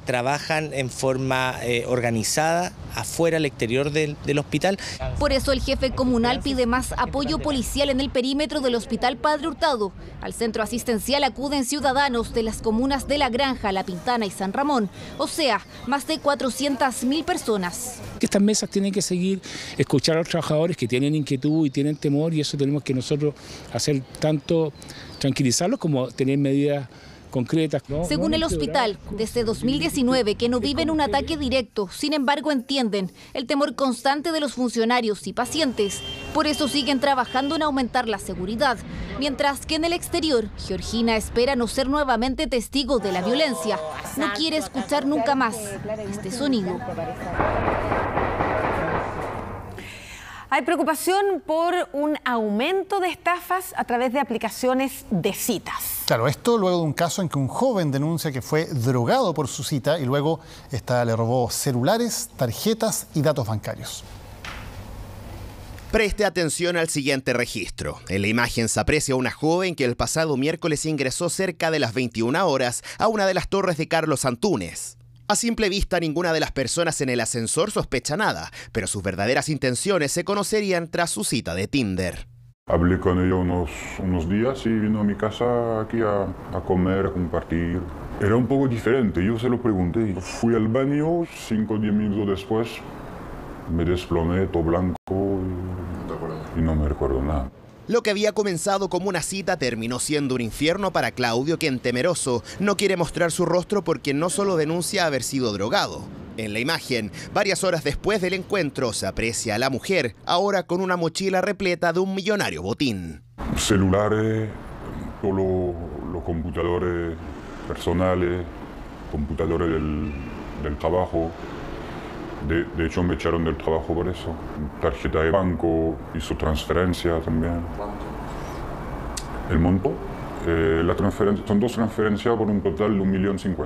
trabajan en forma organizada afuera, al exterior del hospital. Por eso el jefe comunal pide más apoyo policial en el perímetro del Hospital Padre Hurtado. Al centro asistencial acuden ciudadanos de las comunas de La Granja, La Pintana y San Ramón, o sea, más de 400.000 personas. Estas mesas tienen que seguir, escuchar a los trabajadores que tienen inquietud y tienen temor, y eso tenemos que nosotros hacer, tanto tranquilizarlos como tener medidas concretas. Según el hospital, desde 2019 que no viven un ataque directo, sin embargo entienden el temor constante de los funcionarios y pacientes. Por eso siguen trabajando en aumentar la seguridad. Mientras que en el exterior, Georgina espera no ser nuevamente testigo de la violencia. No quiere escuchar nunca más este sonido. Hay preocupación por un aumento de estafas a través de aplicaciones de citas. Claro, esto luego de un caso en que un joven denuncia que fue drogado por su cita y luego esta le robó celulares, tarjetas y datos bancarios. Preste atención al siguiente registro. En la imagen se aprecia a una joven que el pasado miércoles ingresó cerca de las 21 horas a una de las torres de Carlos Antunes. A simple vista, ninguna de las personas en el ascensor sospecha nada, pero sus verdaderas intenciones se conocerían tras su cita de Tinder. Hablé con ella unos días y vino a mi casa aquí a comer, a compartir. Era un poco diferente, yo se lo pregunté. Fui al baño, 5 o 10 minutos después, me desplomé, todo blanco y no me recuerdo nada. Lo que había comenzado como una cita terminó siendo un infierno para Claudio, quien, temeroso, no quiere mostrar su rostro porque no solo denuncia haber sido drogado. En la imagen, varias horas después del encuentro, se aprecia a la mujer, ahora con una mochila repleta de un millonario botín. Celulares, todos los computadores personales, computadores del trabajo. De hecho, me echaron del trabajo por eso. Tarjeta de banco, hizo transferencia también. El monto, la transferencia, son 2 transferencias por un total de 1.050.000.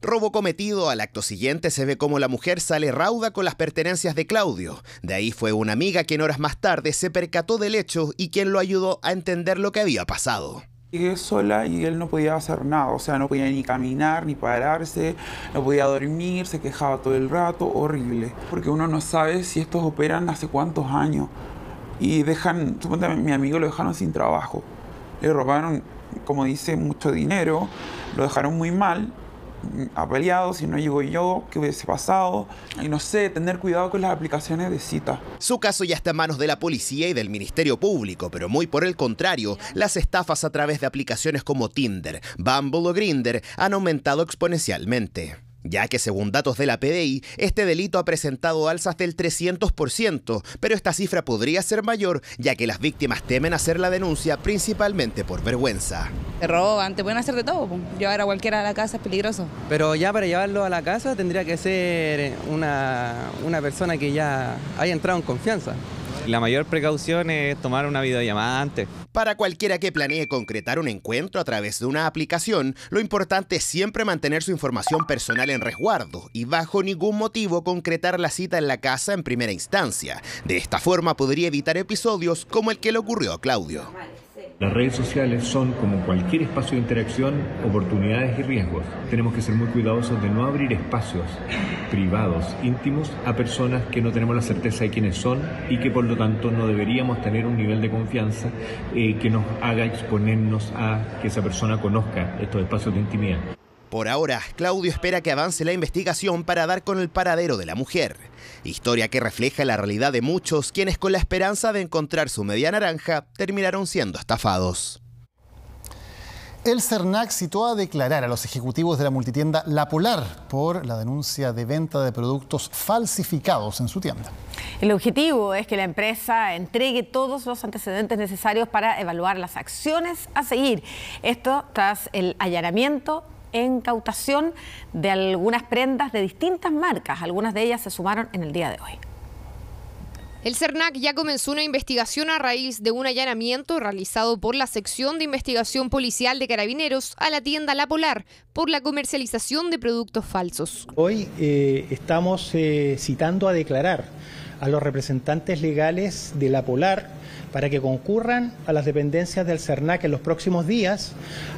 Robo cometido. Al acto siguiente se ve cómo la mujer sale rauda con las pertenencias de Claudio. De ahí fue una amiga quien horas más tarde se percató del hecho y quien lo ayudó a entender lo que había pasado. Llegué sola y él no podía hacer nada, o sea, no podía ni caminar, ni pararse, no podía dormir, se quejaba todo el rato, horrible. Porque uno no sabe si estos operan hace cuántos años y dejan, supuestamente mi amigo lo dejaron sin trabajo. Le robaron, como dice, mucho dinero, lo dejaron muy mal, apaleado, si no llego yo, ¿qué hubiese pasado? Y no sé, tener cuidado con las aplicaciones de cita. Su caso ya está en manos de la policía y del Ministerio Público, pero muy por el contrario, las estafas a través de aplicaciones como Tinder, Bumble o Grindr han aumentado exponencialmente. Ya que según datos de la PDI, este delito ha presentado alzas del 300%, pero esta cifra podría ser mayor, ya que las víctimas temen hacer la denuncia principalmente por vergüenza. Te roban, te pueden hacer de todo, llevar a cualquiera a la casa es peligroso. Pero ya para llevarlo a la casa tendría que ser una persona que ya haya entrado en confianza. La mayor precaución es tomar una videollamada antes. Para cualquiera que planee concretar un encuentro a través de una aplicación, lo importante es siempre mantener su información personal en resguardo y bajo ningún motivo concretar la cita en la casa en primera instancia. De esta forma podría evitar episodios como el que le ocurrió a Claudio. Las redes sociales son, como cualquier espacio de interacción, oportunidades y riesgos. Tenemos que ser muy cuidadosos de no abrir espacios privados, íntimos, a personas que no tenemos la certeza de quiénes son y que por lo tanto no deberíamos tener un nivel de confianza que nos haga exponernos a que esa persona conozca estos espacios de intimidad. Por ahora, Claudio espera que avance la investigación para dar con el paradero de la mujer. Historia que refleja la realidad de muchos quienes con la esperanza de encontrar su media naranja terminaron siendo estafados. El CERNAC citó a declarar a los ejecutivos de la multitienda La Polar por la denuncia de venta de productos falsificados en su tienda. El objetivo es que la empresa entregue todos los antecedentes necesarios para evaluar las acciones a seguir. Esto tras el allanamiento e incautación de algunas prendas de distintas marcas. Algunas de ellas se sumaron en el día de hoy. El CERNAC ya comenzó una investigación a raíz de un allanamiento realizado por la Sección de Investigación Policial de Carabineros a la tienda La Polar por la comercialización de productos falsos. Hoy estamos citando a declarar a los representantes legales de La Polar para que concurran a las dependencias del CERNAC en los próximos días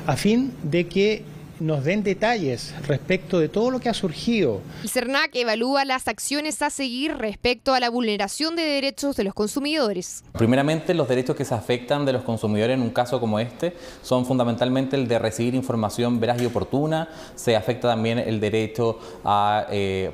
a fin de que nos den detalles respecto de todo lo que ha surgido. El CERNAC evalúa las acciones a seguir respecto a la vulneración de derechos de los consumidores. Primeramente, los derechos que se afectan de los consumidores en un caso como este son fundamentalmente el de recibir información veraz y oportuna. Se afecta también el derecho a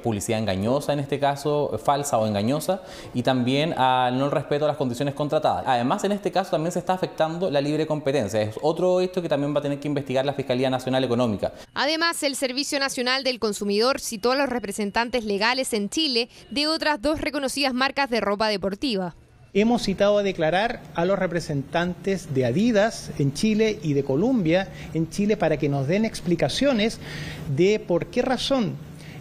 publicidad engañosa, en este caso falsa o engañosa, y también al no respeto a las condiciones contratadas. Además, en este caso también se está afectando la libre competencia. Es otro hecho que también va a tener que investigar la Fiscalía Nacional Económica. Además, el Servicio Nacional del Consumidor citó a los representantes legales en Chile de otras 2 reconocidas marcas de ropa deportiva. Hemos citado a declarar a los representantes de Adidas en Chile y de Columbia en Chile para que nos den explicaciones de por qué razón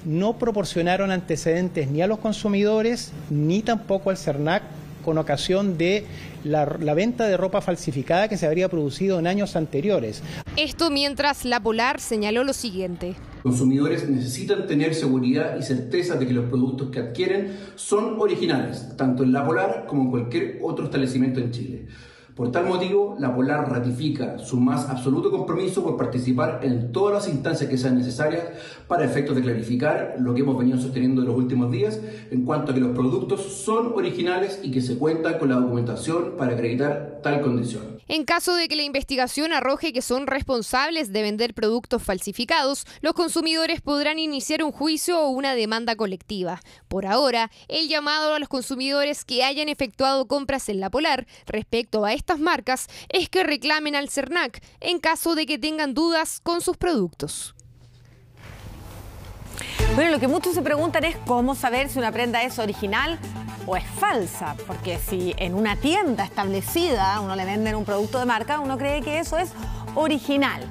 no proporcionaron antecedentes ni a los consumidores ni tampoco al CERNAC con ocasión de la venta de ropa falsificada que se habría producido en años anteriores. Esto mientras La Polar señaló lo siguiente. Consumidores necesitan tener seguridad y certeza de que los productos que adquieren son originales, tanto en La Polar como en cualquier otro establecimiento en Chile. Por tal motivo, La Polar ratifica su más absoluto compromiso por participar en todas las instancias que sean necesarias para efectos de clarificar lo que hemos venido sosteniendo en los últimos días en cuanto a que los productos son originales y que se cuenta con la documentación para acreditar tal condición. En caso de que la investigación arroje que son responsables de vender productos falsificados, los consumidores podrán iniciar un juicio o una demanda colectiva. Por ahora, el llamado a los consumidores que hayan efectuado compras en La Polar respecto a estas marcas es que reclamen al CERNAC en caso de que tengan dudas con sus productos. Bueno, lo que muchos se preguntan es cómo saber si una prenda es original o es falsa, porque si en una tienda establecida uno le venden un producto de marca, uno cree que eso es original.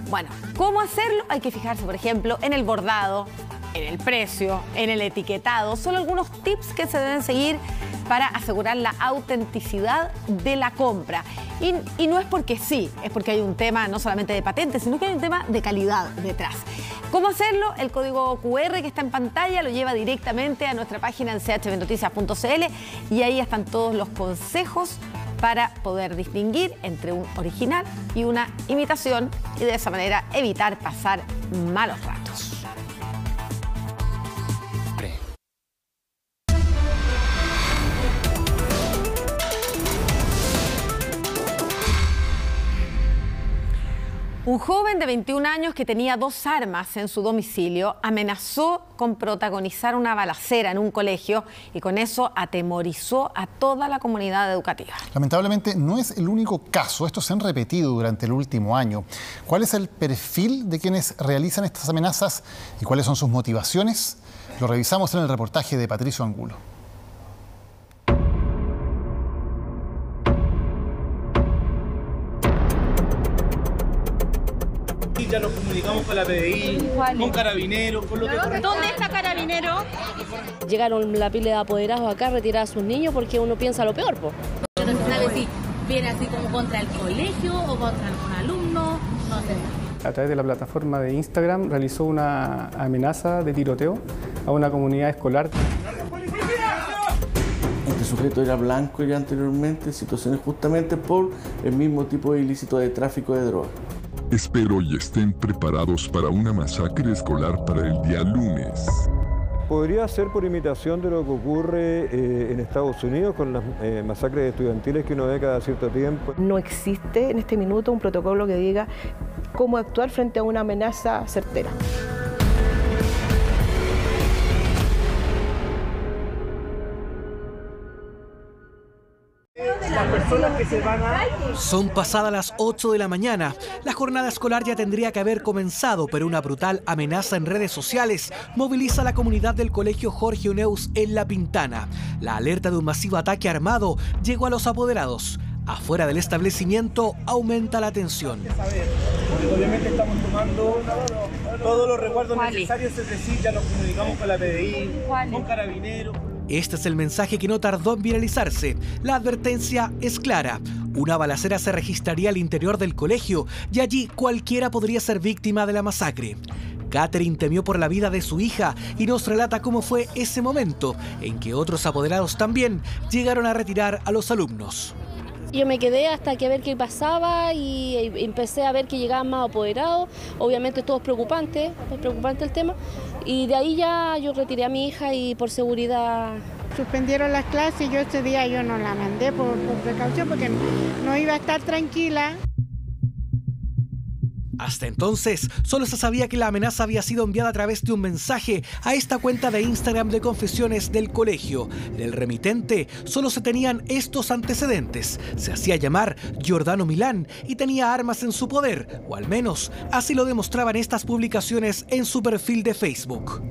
Bueno, ¿cómo hacerlo? Hay que fijarse, por ejemplo, en el bordado, en el precio, en el etiquetado. Son algunos tips que se deben seguir para asegurar la autenticidad de la compra. Y no es porque sí, es porque hay un tema no solamente de patentes, sino que hay un tema de calidad detrás. ¿Cómo hacerlo? El código QR que está en pantalla lo lleva directamente a nuestra página en chbnoticias.cl y ahí están todos los consejos para poder distinguir entre un original y una imitación y de esa manera evitar pasar malos ratos. Un joven de 21 años que tenía 2 armas en su domicilio amenazó con protagonizar una balacera en un colegio y con eso atemorizó a toda la comunidad educativa. Lamentablemente no es el único caso, estos se han repetido durante el último año. ¿Cuál es el perfil de quienes realizan estas amenazas y cuáles son sus motivaciones? Lo revisamos en el reportaje de Patricio Angulo. Ya nos comunicamos con la PDI, con Carabineros, con lo que corresponde. ¿Dónde está Carabineros? Llegaron la pila de apoderados acá a retirar a sus niños porque uno piensa lo peor, po. No se sabe si viene así como contra el colegio o contra algún alumno, no sé. A través de la plataforma de Instagram realizó una amenaza de tiroteo a una comunidad escolar. Este sujeto era blanco ya anteriormente, situaciones justamente por el mismo tipo de ilícito de tráfico de drogas. Espero y estén preparados para una masacre escolar para el día lunes. Podría ser por imitación de lo que ocurre en Estados Unidos con las masacres estudiantiles que uno ve cada cierto tiempo. No existe en este minuto un protocolo que diga cómo actuar frente a una amenaza certera. Son pasadas las 8 de la mañana. La jornada escolar ya tendría que haber comenzado, pero una brutal amenaza en redes sociales moviliza a la comunidad del colegio Jorge Uneus en La Pintana. La alerta de un masivo ataque armado llegó a los apoderados. Afuera del establecimiento aumenta la tensión. Obviamente estamos tomando todos los resguardos necesarios, es decir, ya nos comunicamos con la PDI, con Carabineros. Este es el mensaje que no tardó en viralizarse. La advertencia es clara. Una balacera se registraría al interior del colegio y allí cualquiera podría ser víctima de la masacre. Catherine temió por la vida de su hija y nos relata cómo fue ese momento en que otros apoderados también llegaron a retirar a los alumnos. Yo me quedé hasta que ver qué pasaba y empecé a ver que llegaban más apoderados. Obviamente todo es preocupante el tema. Y de ahí ya yo retiré a mi hija y por seguridad. Suspendieron las clases y yo ese día yo no la mandé por precaución porque no iba a estar tranquila. Hasta entonces, solo se sabía que la amenaza había sido enviada a través de un mensaje a esta cuenta de Instagram de confesiones del colegio. Del remitente solo se tenían estos antecedentes. Se hacía llamar Giordano Milán y tenía armas en su poder, o al menos así lo demostraban estas publicaciones en su perfil de Facebook.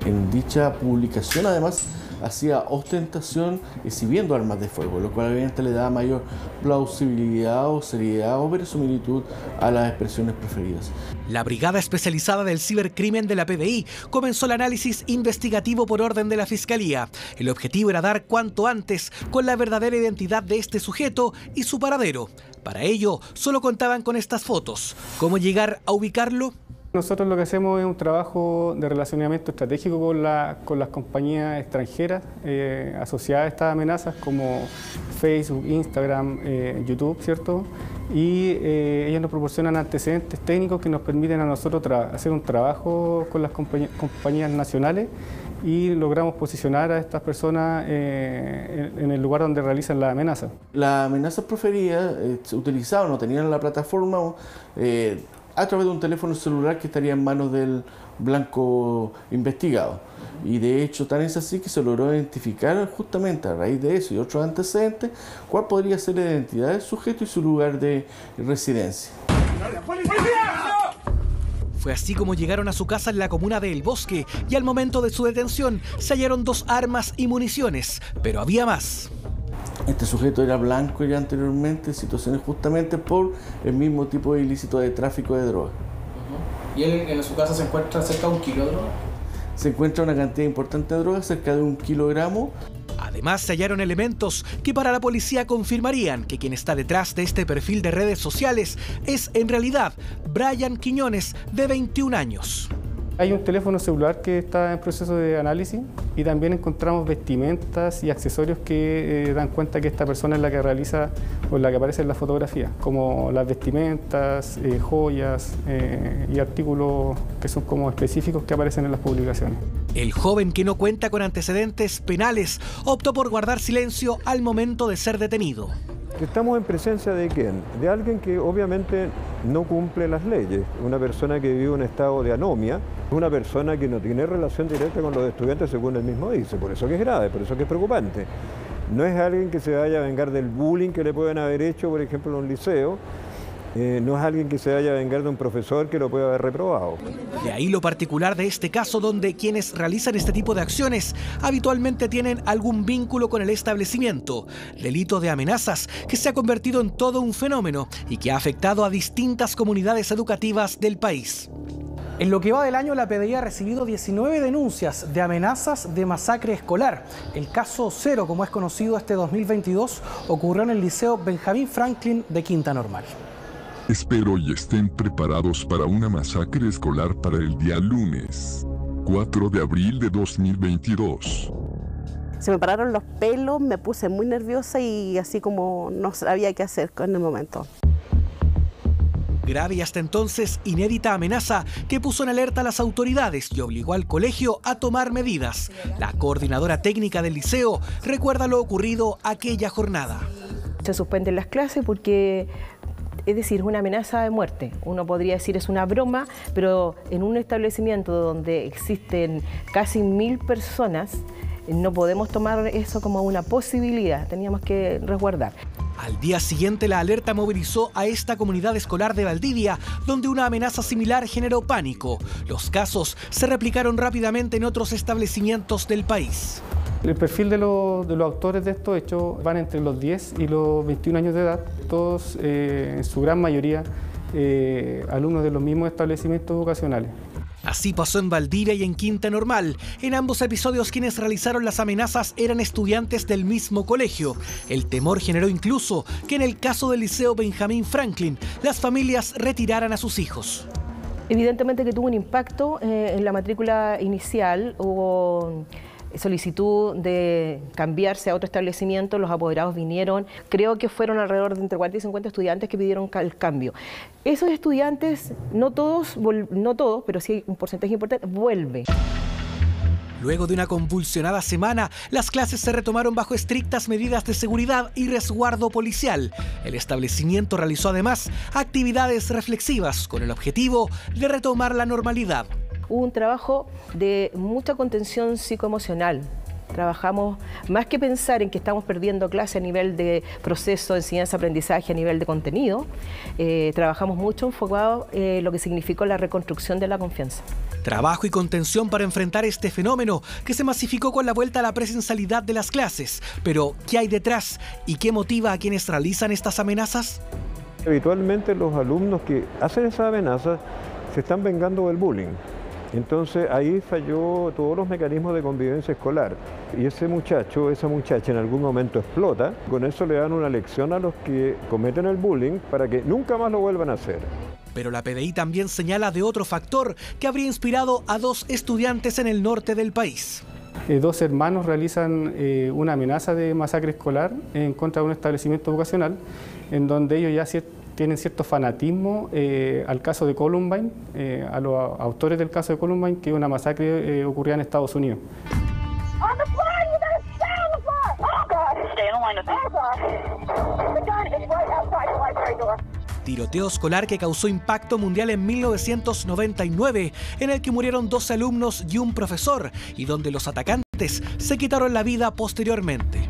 En dicha publicación, además, hacía ostentación exhibiendo armas de fuego, lo cual obviamente le daba mayor plausibilidad o seriedad o verosimilitud a las expresiones preferidas. La Brigada Especializada del Cibercrimen de la PDI comenzó el análisis investigativo por orden de la Fiscalía. El objetivo era dar cuanto antes con la verdadera identidad de este sujeto y su paradero. Para ello, solo contaban con estas fotos. ¿Cómo llegar a ubicarlo? Nosotros lo que hacemos es un trabajo de relacionamiento estratégico con las compañías extranjeras asociadas a estas amenazas como Facebook, Instagram, YouTube, ¿cierto? Y ellos nos proporcionan antecedentes técnicos que nos permiten a nosotros hacer un trabajo con las compañías nacionales y logramos posicionar a estas personas en el lugar donde realizan la amenaza. Las amenazas proferidas se utilizaban o tenían la plataforma a través de un teléfono celular que estaría en manos del blanco investigado. Y de hecho, tan es así que se logró identificar justamente a raíz de eso y otros antecedentes cuál podría ser la identidad del sujeto y su lugar de residencia. Fue así como llegaron a su casa en la comuna de El Bosque y al momento de su detención se hallaron 2 armas y municiones, pero había más. Este sujeto era blanco ya anteriormente en situaciones justamente por el mismo tipo de ilícito de tráfico de droga. ¿Y él en su casa se encuentra cerca de 1 kilo de droga? Se encuentra una cantidad importante de droga, cerca de 1 kilogramo. Además, se hallaron elementos que para la policía confirmarían que quien está detrás de este perfil de redes sociales es en realidad Brian Quiñones, de 21 años. Hay un teléfono celular que está en proceso de análisis y también encontramos vestimentas y accesorios que dan cuenta que esta persona es la que realiza o la que aparece en la fotografía, como las vestimentas, joyas y artículos que son como específicos que aparecen en las publicaciones. El joven, que no cuenta con antecedentes penales, optó por guardar silencio al momento de ser detenido. Estamos en presencia de ¿quién? De alguien que obviamente no cumple las leyes, una persona que vive un estado de anomia, una persona que no tiene relación directa con los estudiantes según él mismo dice, por eso que es grave, por eso que es preocupante. No es alguien que se vaya a vengar del bullying que le pueden haber hecho, por ejemplo, en un liceo. No es alguien que se vaya a vengar de un profesor que lo puede haber reprobado. De ahí lo particular de este caso, donde quienes realizan este tipo de acciones habitualmente tienen algún vínculo con el establecimiento. Delito de amenazas que se ha convertido en todo un fenómeno y que ha afectado a distintas comunidades educativas del país. En lo que va del año, la PDI ha recibido 19 denuncias de amenazas de masacre escolar. El caso 0, como es conocido este 2022, ocurrió en el Liceo Benjamín Franklin de Quinta Normal. Espero y estén preparados para una masacre escolar para el día lunes, 4 de abril de 2022. Se me pararon los pelos, me puse muy nerviosa y así como no sabía qué hacer en el momento. Grave y hasta entonces inédita amenaza que puso en alerta a las autoridades y obligó al colegio a tomar medidas. La coordinadora técnica del liceo recuerda lo ocurrido aquella jornada. Se suspenden las clases porque, es decir, es una amenaza de muerte. Uno podría decir es una broma, pero en un establecimiento donde existen casi 1000 personas, no podemos tomar eso como una posibilidad, teníamos que resguardar. Al día siguiente, la alerta movilizó a esta comunidad escolar de Valdivia, donde una amenaza similar generó pánico. Los casos se replicaron rápidamente en otros establecimientos del país. El perfil de los autores de estos hechos van entre los 10 y los 21 años de edad, todos, en su gran mayoría, alumnos de los mismos establecimientos educacionales. Así pasó en Valdivia y en Quinta Normal. En ambos episodios quienes realizaron las amenazas eran estudiantes del mismo colegio. El temor generó incluso que en el caso del Liceo Benjamín Franklin, las familias retiraran a sus hijos. Evidentemente que tuvo un impacto en la matrícula inicial, hubo solicitud de cambiarse a otro establecimiento, los apoderados vinieron, creo que fueron alrededor de entre 40 y 50 estudiantes que pidieron el cambio. Esos estudiantes, no todos, pero sí un porcentaje importante, vuelve. Luego de una convulsionada semana, las clases se retomaron bajo estrictas medidas de seguridad y resguardo policial. El establecimiento realizó además actividades reflexivas con el objetivo de retomar la normalidad. Hubo un trabajo de mucha contención psicoemocional. Trabajamos, más que pensar en que estamos perdiendo clase a nivel de proceso de enseñanza-aprendizaje, a nivel de contenido, trabajamos mucho enfocado en lo que significó la reconstrucción de la confianza. Trabajo y contención para enfrentar este fenómeno que se masificó con la vuelta a la presencialidad de las clases. Pero, ¿qué hay detrás y qué motiva a quienes realizan estas amenazas? Habitualmente los alumnos que hacen esas amenazas se están vengando del bullying. Entonces ahí falló todos los mecanismos de convivencia escolar. Y ese muchacho, esa muchacha en algún momento explota. Con eso le dan una lección a los que cometen el bullying para que nunca más lo vuelvan a hacer. Pero la PDI también señala de otro factor que habría inspirado a 2 estudiantes en el norte del país. 2 hermanos realizan una amenaza de masacre escolar en contra de un establecimiento vocacional, en donde ellos ya tienen cierto fanatismo al caso de Columbine, a los autores del caso de Columbine, que es una masacre ocurrida en Estados Unidos. Tiroteo escolar que causó impacto mundial en 1999, en el que murieron 12 alumnos y un profesor, y donde los atacantes se quitaron la vida posteriormente.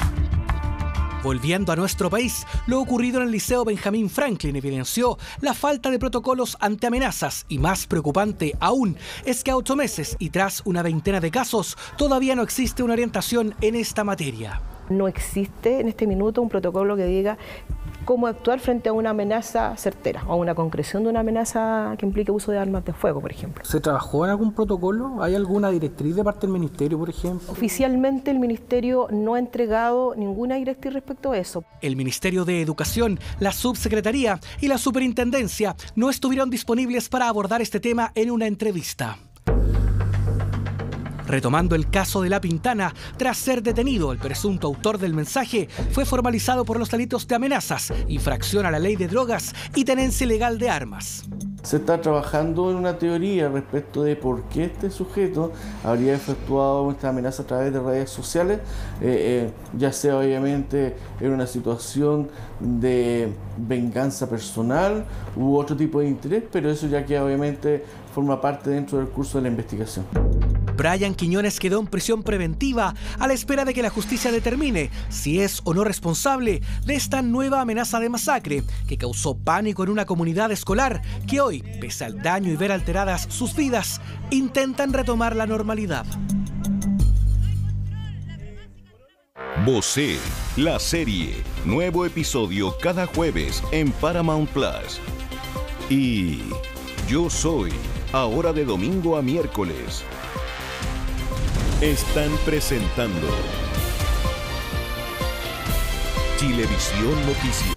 Volviendo a nuestro país, lo ocurrido en el Liceo Benjamín Franklin evidenció la falta de protocolos ante amenazas y, más preocupante aún, es que a 8 meses y tras una veintena de casos, todavía no existe una orientación en esta materia. No existe en este minuto un protocolo que diga cómo actuar frente a una amenaza certera o una concreción de una amenaza que implique uso de armas de fuego, por ejemplo. ¿Se trabajó en algún protocolo? ¿Hay alguna directriz de parte del Ministerio, por ejemplo? Oficialmente el Ministerio no ha entregado ninguna directriz respecto a eso. El Ministerio de Educación, la Subsecretaría y la Superintendencia no estuvieron disponibles para abordar este tema en una entrevista. Retomando el caso de La Pintana, tras ser detenido, el presunto autor del mensaje fue formalizado por los delitos de amenazas, infracción a la ley de drogas y tenencia ilegal de armas. Se está trabajando en una teoría respecto de por qué este sujeto habría efectuado esta amenaza a través de redes sociales, ya sea obviamente en una situación de venganza personal u otro tipo de interés, pero eso ya que obviamente forma parte dentro del curso de la investigación. Brian Quiñones quedó en prisión preventiva a la espera de que la justicia determine si es o no responsable de esta nueva amenaza de masacre que causó pánico en una comunidad escolar que hoy, pese al daño y ver alteradas sus vidas, intentan retomar la normalidad. Vocé, la serie, nuevo episodio cada jueves en Paramount Plus. Y Yo Soy, ahora de domingo a miércoles. Están presentando Chilevisión Noticias.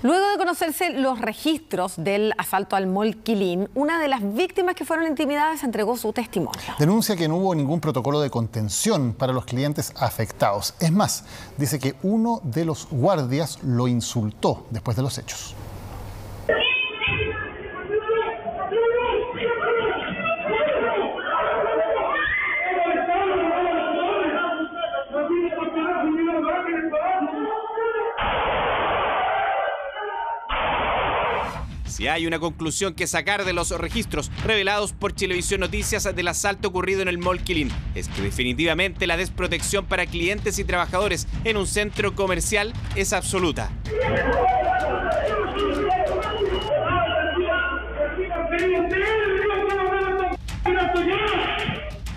Luego de conocerse los registros del asalto al Mall Quilín, una de las víctimas que fueron intimidadas entregó su testimonio. Denuncia que no hubo ningún protocolo de contención para los clientes afectados. Es más, dice que uno de los guardias lo insultó después de los hechos. Si hay una conclusión que sacar de los registros revelados por Chilevisión Noticias del asalto ocurrido en el Mall Quilín, es que definitivamente la desprotección para clientes y trabajadores en un centro comercial es absoluta.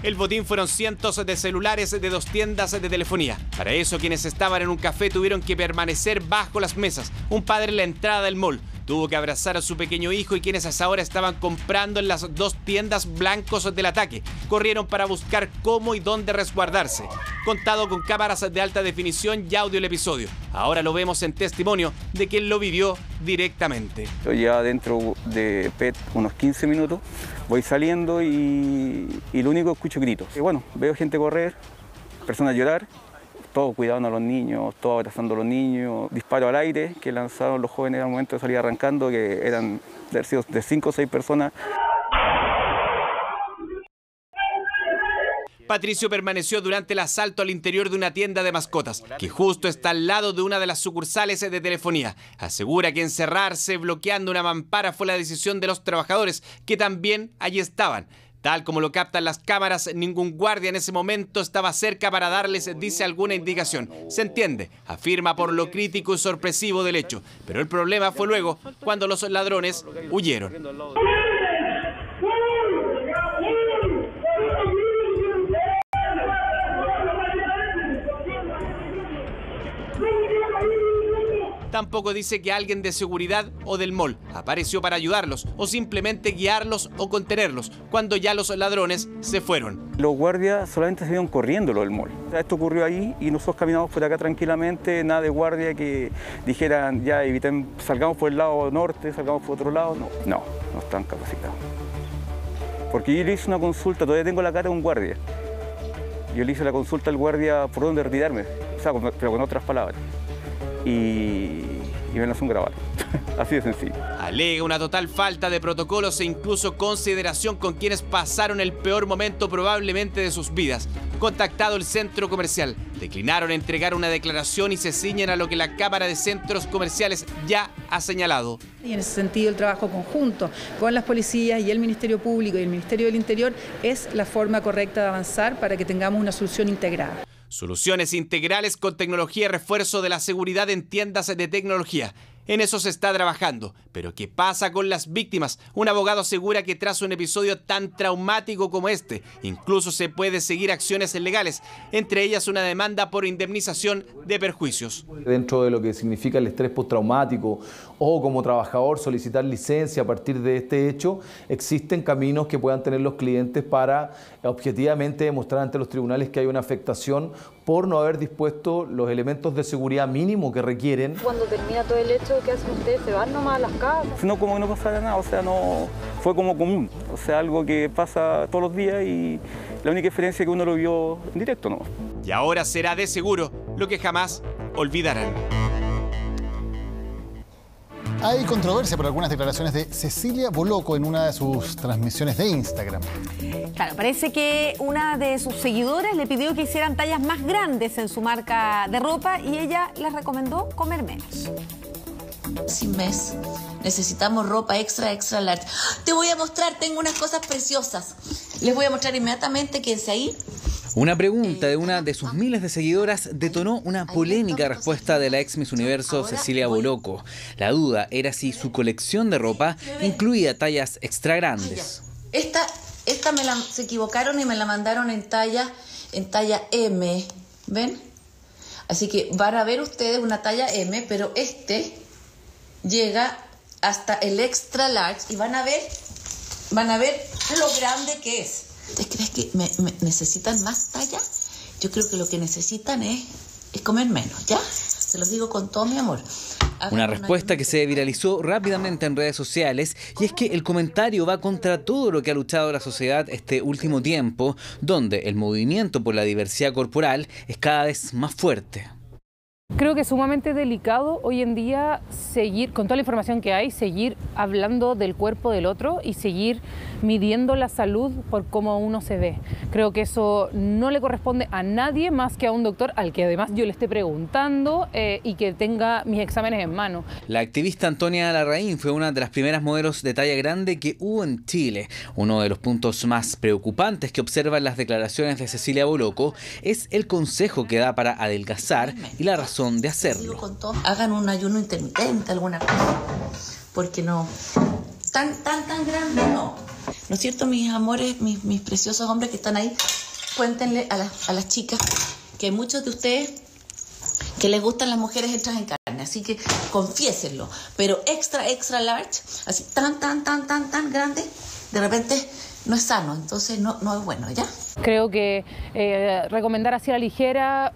El botín fueron cientos de celulares de 2 tiendas de telefonía. Para eso, quienes estaban en un café tuvieron que permanecer bajo las mesas. Un padre en la entrada del mall tuvo que abrazar a su pequeño hijo y quienes a esa hora estaban comprando en las dos tiendas blancos del ataque. Corrieron para buscar cómo y dónde resguardarse. Contado con cámaras de alta definición y audio el episodio. Ahora lo vemos en testimonio de quien lo vivió directamente. Estoy ya dentro de PET unos 15 minutos, voy saliendo y lo único que escucho gritos. Y bueno, veo gente correr, personas llorar, todos cuidando a los niños, todos abrazando a los niños, disparos al aire que lanzaron los jóvenes al momento de salir arrancando, que eran de 5 o 6 personas. Patricio permaneció durante el asalto al interior de una tienda de mascotas, que justo está al lado de una de las sucursales de telefonía. Asegura que encerrarse bloqueando una mampara fue la decisión de los trabajadores, que también allí estaban. Tal como lo captan las cámaras, ningún guardia en ese momento estaba cerca para darles, dice, alguna indicación. Se entiende, afirma por lo crítico y sorpresivo del hecho. Pero el problema fue luego, cuando los ladrones huyeron. Tampoco dice que alguien de seguridad o del mall apareció para ayudarlos o simplemente guiarlos o contenerlos cuando ya los ladrones se fueron. Los guardias solamente se vieron corriendo lo del mall. Esto ocurrió ahí y nosotros caminamos por acá tranquilamente, nada de guardia que dijeran ya eviten, salgamos por el lado norte, salgamos por otro lado. No están capacitados. Porque yo le hice una consulta, todavía tengo la cara de un guardia. Yo le hice la consulta al guardia por dónde retirarme, o sea, pero con otras palabras. Y me lanzó un grabado. Así de sencillo. Alega una total falta de protocolos e incluso consideración con quienes pasaron el peor momento probablemente de sus vidas. Contactado el centro comercial, declinaron entregar una declaración y se ciñen a lo que la Cámara de Centros Comerciales ya ha señalado. Y en ese sentido el trabajo conjunto con las policías y el Ministerio Público y el Ministerio del Interior es la forma correcta de avanzar para que tengamos una solución integrada. Soluciones integrales con tecnología y refuerzo de la seguridad en tiendas de tecnología. En eso se está trabajando. Pero ¿qué pasa con las víctimas? Un abogado asegura que tras un episodio tan traumático como este, incluso se puede seguir acciones legales, entre ellas una demanda por indemnización de perjuicios. Dentro de lo que significa el estrés postraumático o como trabajador solicitar licencia a partir de este hecho, existen caminos que puedan tener los clientes para objetivamente demostrar ante los tribunales que hay una afectación por no haber dispuesto los elementos de seguridad mínimo que requieren. Cuando termina todo el hecho, ¿qué hacen ustedes? ¿Se van nomás a las casas? No, como que no pasara nada, o sea, no fue como común, o sea, algo que pasa todos los días y la única diferencia es que uno lo vio en directo, ¿no? Y ahora será de seguro lo que jamás olvidarán. Hay controversia por algunas declaraciones de Cecilia Boloco en una de sus transmisiones de Instagram. Claro, parece que una de sus seguidoras le pidió que hicieran tallas más grandes en su marca de ropa y ella les recomendó comer menos. Sin mes, necesitamos ropa extra large. Te voy a mostrar, tengo unas cosas preciosas. Les voy a mostrar inmediatamente, quédense ahí. Una pregunta de una de sus miles de seguidoras detonó una polémica respuesta de la ex Miss Universo Cecilia Boloco. La duda era si su colección de ropa incluía tallas extra grandes. Esta se equivocaron y me la mandaron en talla M, ¿ven? Así que van a ver ustedes una talla M, pero llega hasta el extra large y van a ver lo grande que es. ¿Ustedes creen que necesitan más talla? Yo creo que lo que necesitan es comer menos, ¿ya? Se los digo con todo mi amor. Una respuesta que se viralizó rápidamente en redes sociales, y es que el comentario va contra todo lo que ha luchado la sociedad este último tiempo, donde el movimiento por la diversidad corporal es cada vez más fuerte. Creo que es sumamente delicado hoy en día seguir, con toda la información que hay, seguir hablando del cuerpo del otro y seguir midiendo la salud por cómo uno se ve. Creo que eso no le corresponde a nadie más que a un doctor al que además yo le esté preguntando y que tenga mis exámenes en mano. La activista Antonia Larraín fue una de las primeras modelos de talla grande que hubo en Chile. Uno de los puntos más preocupantes que observan las declaraciones de Cecilia Boloco es el consejo que da para adelgazar y la razón de hacerlo. Hagan un ayuno intermitente, alguna cosa, porque no, tan grande no. ¿No es cierto, mis amores, mis preciosos hombres que están ahí? Cuéntenle a las chicas que hay muchos de ustedes que les gustan las mujeres hechas en carne. carne, así que confiésenlo, pero extra large, así tan grande, de repente no es sano, entonces no es bueno, ¿ya? Creo que recomendar así a la ligera,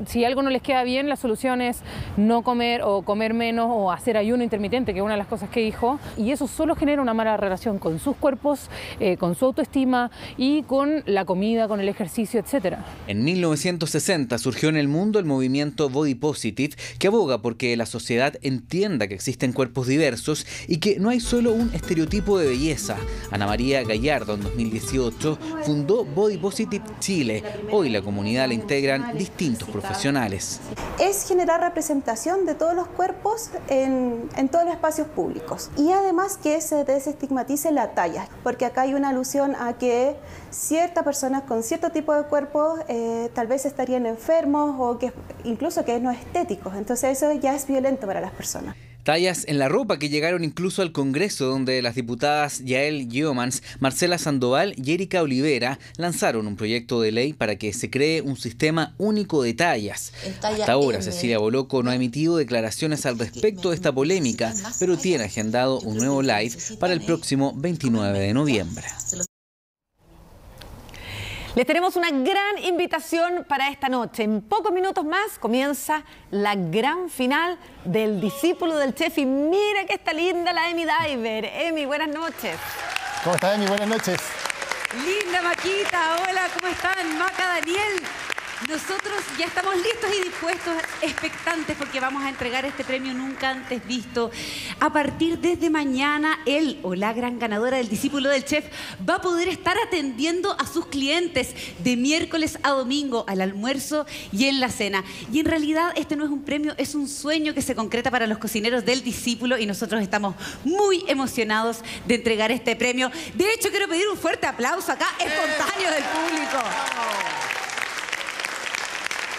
si algo no les queda bien, la solución es no comer o comer menos o hacer ayuno intermitente, que es una de las cosas que dijo, y eso solo genera una mala relación con sus cuerpos, con su autoestima y con la comida, con el ejercicio, etc. En 1960 surgió en el mundo el movimiento Body Positive, que aboga porque la sociedad entienda que existen cuerpos diversos y que no hay solo un estereotipo de belleza. Ana María Gallardo, en 2018, fundó Body Positive Chile. Hoy la comunidad la integran distintos profesionales. Es generar representación de todos los cuerpos en todos los espacios públicos. Y además que se desestigmatice la talla, porque acá hay una alusión a que ciertas personas con cierto tipo de cuerpo tal vez estarían enfermos o que incluso que no estéticos. Entonces eso ya es violento para las personas. Tallas en la ropa que llegaron incluso al Congreso, donde las diputadas Yael Yeomans, Marcela Sandoval y Erika Olivera lanzaron un proyecto de ley para que se cree un sistema único de tallas. Hasta ahora, Cecilia Boloco no ha emitido declaraciones al respecto de esta polémica, pero tiene agendado un nuevo live para el próximo 29 de noviembre. Les tenemos una gran invitación para esta noche. En pocos minutos más comienza la gran final del Discípulo del Chef. Y mira que está linda la Emi Diver. Emi, buenas noches. ¿Cómo está, Emi? Buenas noches. Linda Maquita, hola, ¿cómo están? Maca, Daniel. Nosotros ya estamos listos y dispuestos, expectantes, porque vamos a entregar este premio nunca antes visto. A partir desde mañana, él o la gran ganadora del Discípulo del Chef va a poder estar atendiendo a sus clientes de miércoles a domingo, al almuerzo y en la cena. Y en realidad este no es un premio, es un sueño que se concreta para los cocineros del Discípulo y nosotros estamos muy emocionados de entregar este premio. De hecho, quiero pedir un fuerte aplauso acá, espontáneo del público.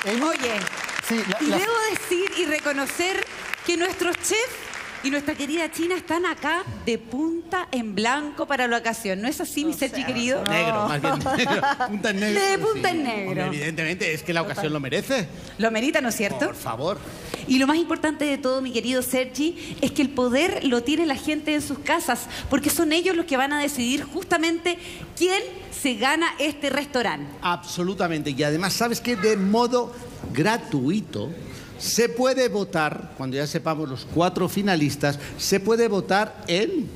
Oye, sí, debo decir y reconocer que nuestros chefs y nuestra querida China están acá de punta en blanco para la ocasión. ¿No es así, mi Sergi querido? Negro, más bien negro. Punta en negro. De punta sí. en negro. Hombre, evidentemente, es que la ocasión lo merece. Lo merita, ¿no es cierto? Por favor. Y lo más importante de todo, mi querido Sergi, es que el poder lo tiene la gente en sus casas, porque son ellos los que van a decidir justamente quién se gana este restaurante. Absolutamente. Y además, ¿sabes qué? De modo gratuito se puede votar, cuando ya sepamos los 4 finalistas, se puede votar en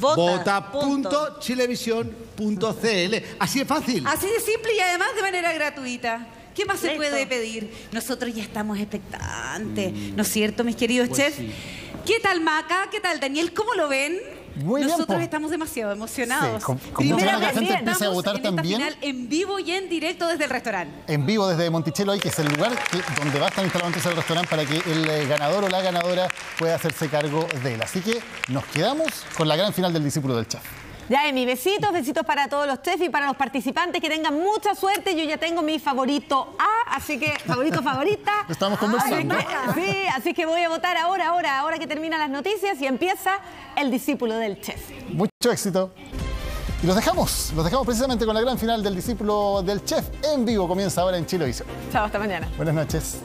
vota.chilevisión.cl. Así de fácil. Así de simple y además de manera gratuita. ¿Qué más se puede pedir? Nosotros ya estamos expectantes, ¿no es cierto, mis queridos chefs? Sí. ¿Qué tal, Maca? ¿Qué tal, Daniel? ¿Cómo lo ven? Muy Nosotros bien, estamos demasiado emocionados. Sí, primera vez que la gente empiece a votar también. Final en vivo y en directo desde el restaurante. En vivo desde Monticello, que es el lugar donde va a estar instalado antes el restaurante para que el ganador o la ganadora pueda hacerse cargo de él. Así que nos quedamos con la gran final del Discípulo del Chef. Ya, Emi, besitos para todos los chefs y para los participantes, que tengan mucha suerte. Yo ya tengo mi favorito A, así que favorita. Estamos conversando. Así que voy a votar ahora que terminan las noticias y empieza el Discípulo del Chef. Mucho éxito. Y los dejamos precisamente con la gran final del Discípulo del Chef en vivo. Comienza ahora en Chilevisión. Chao, hasta mañana. Buenas noches.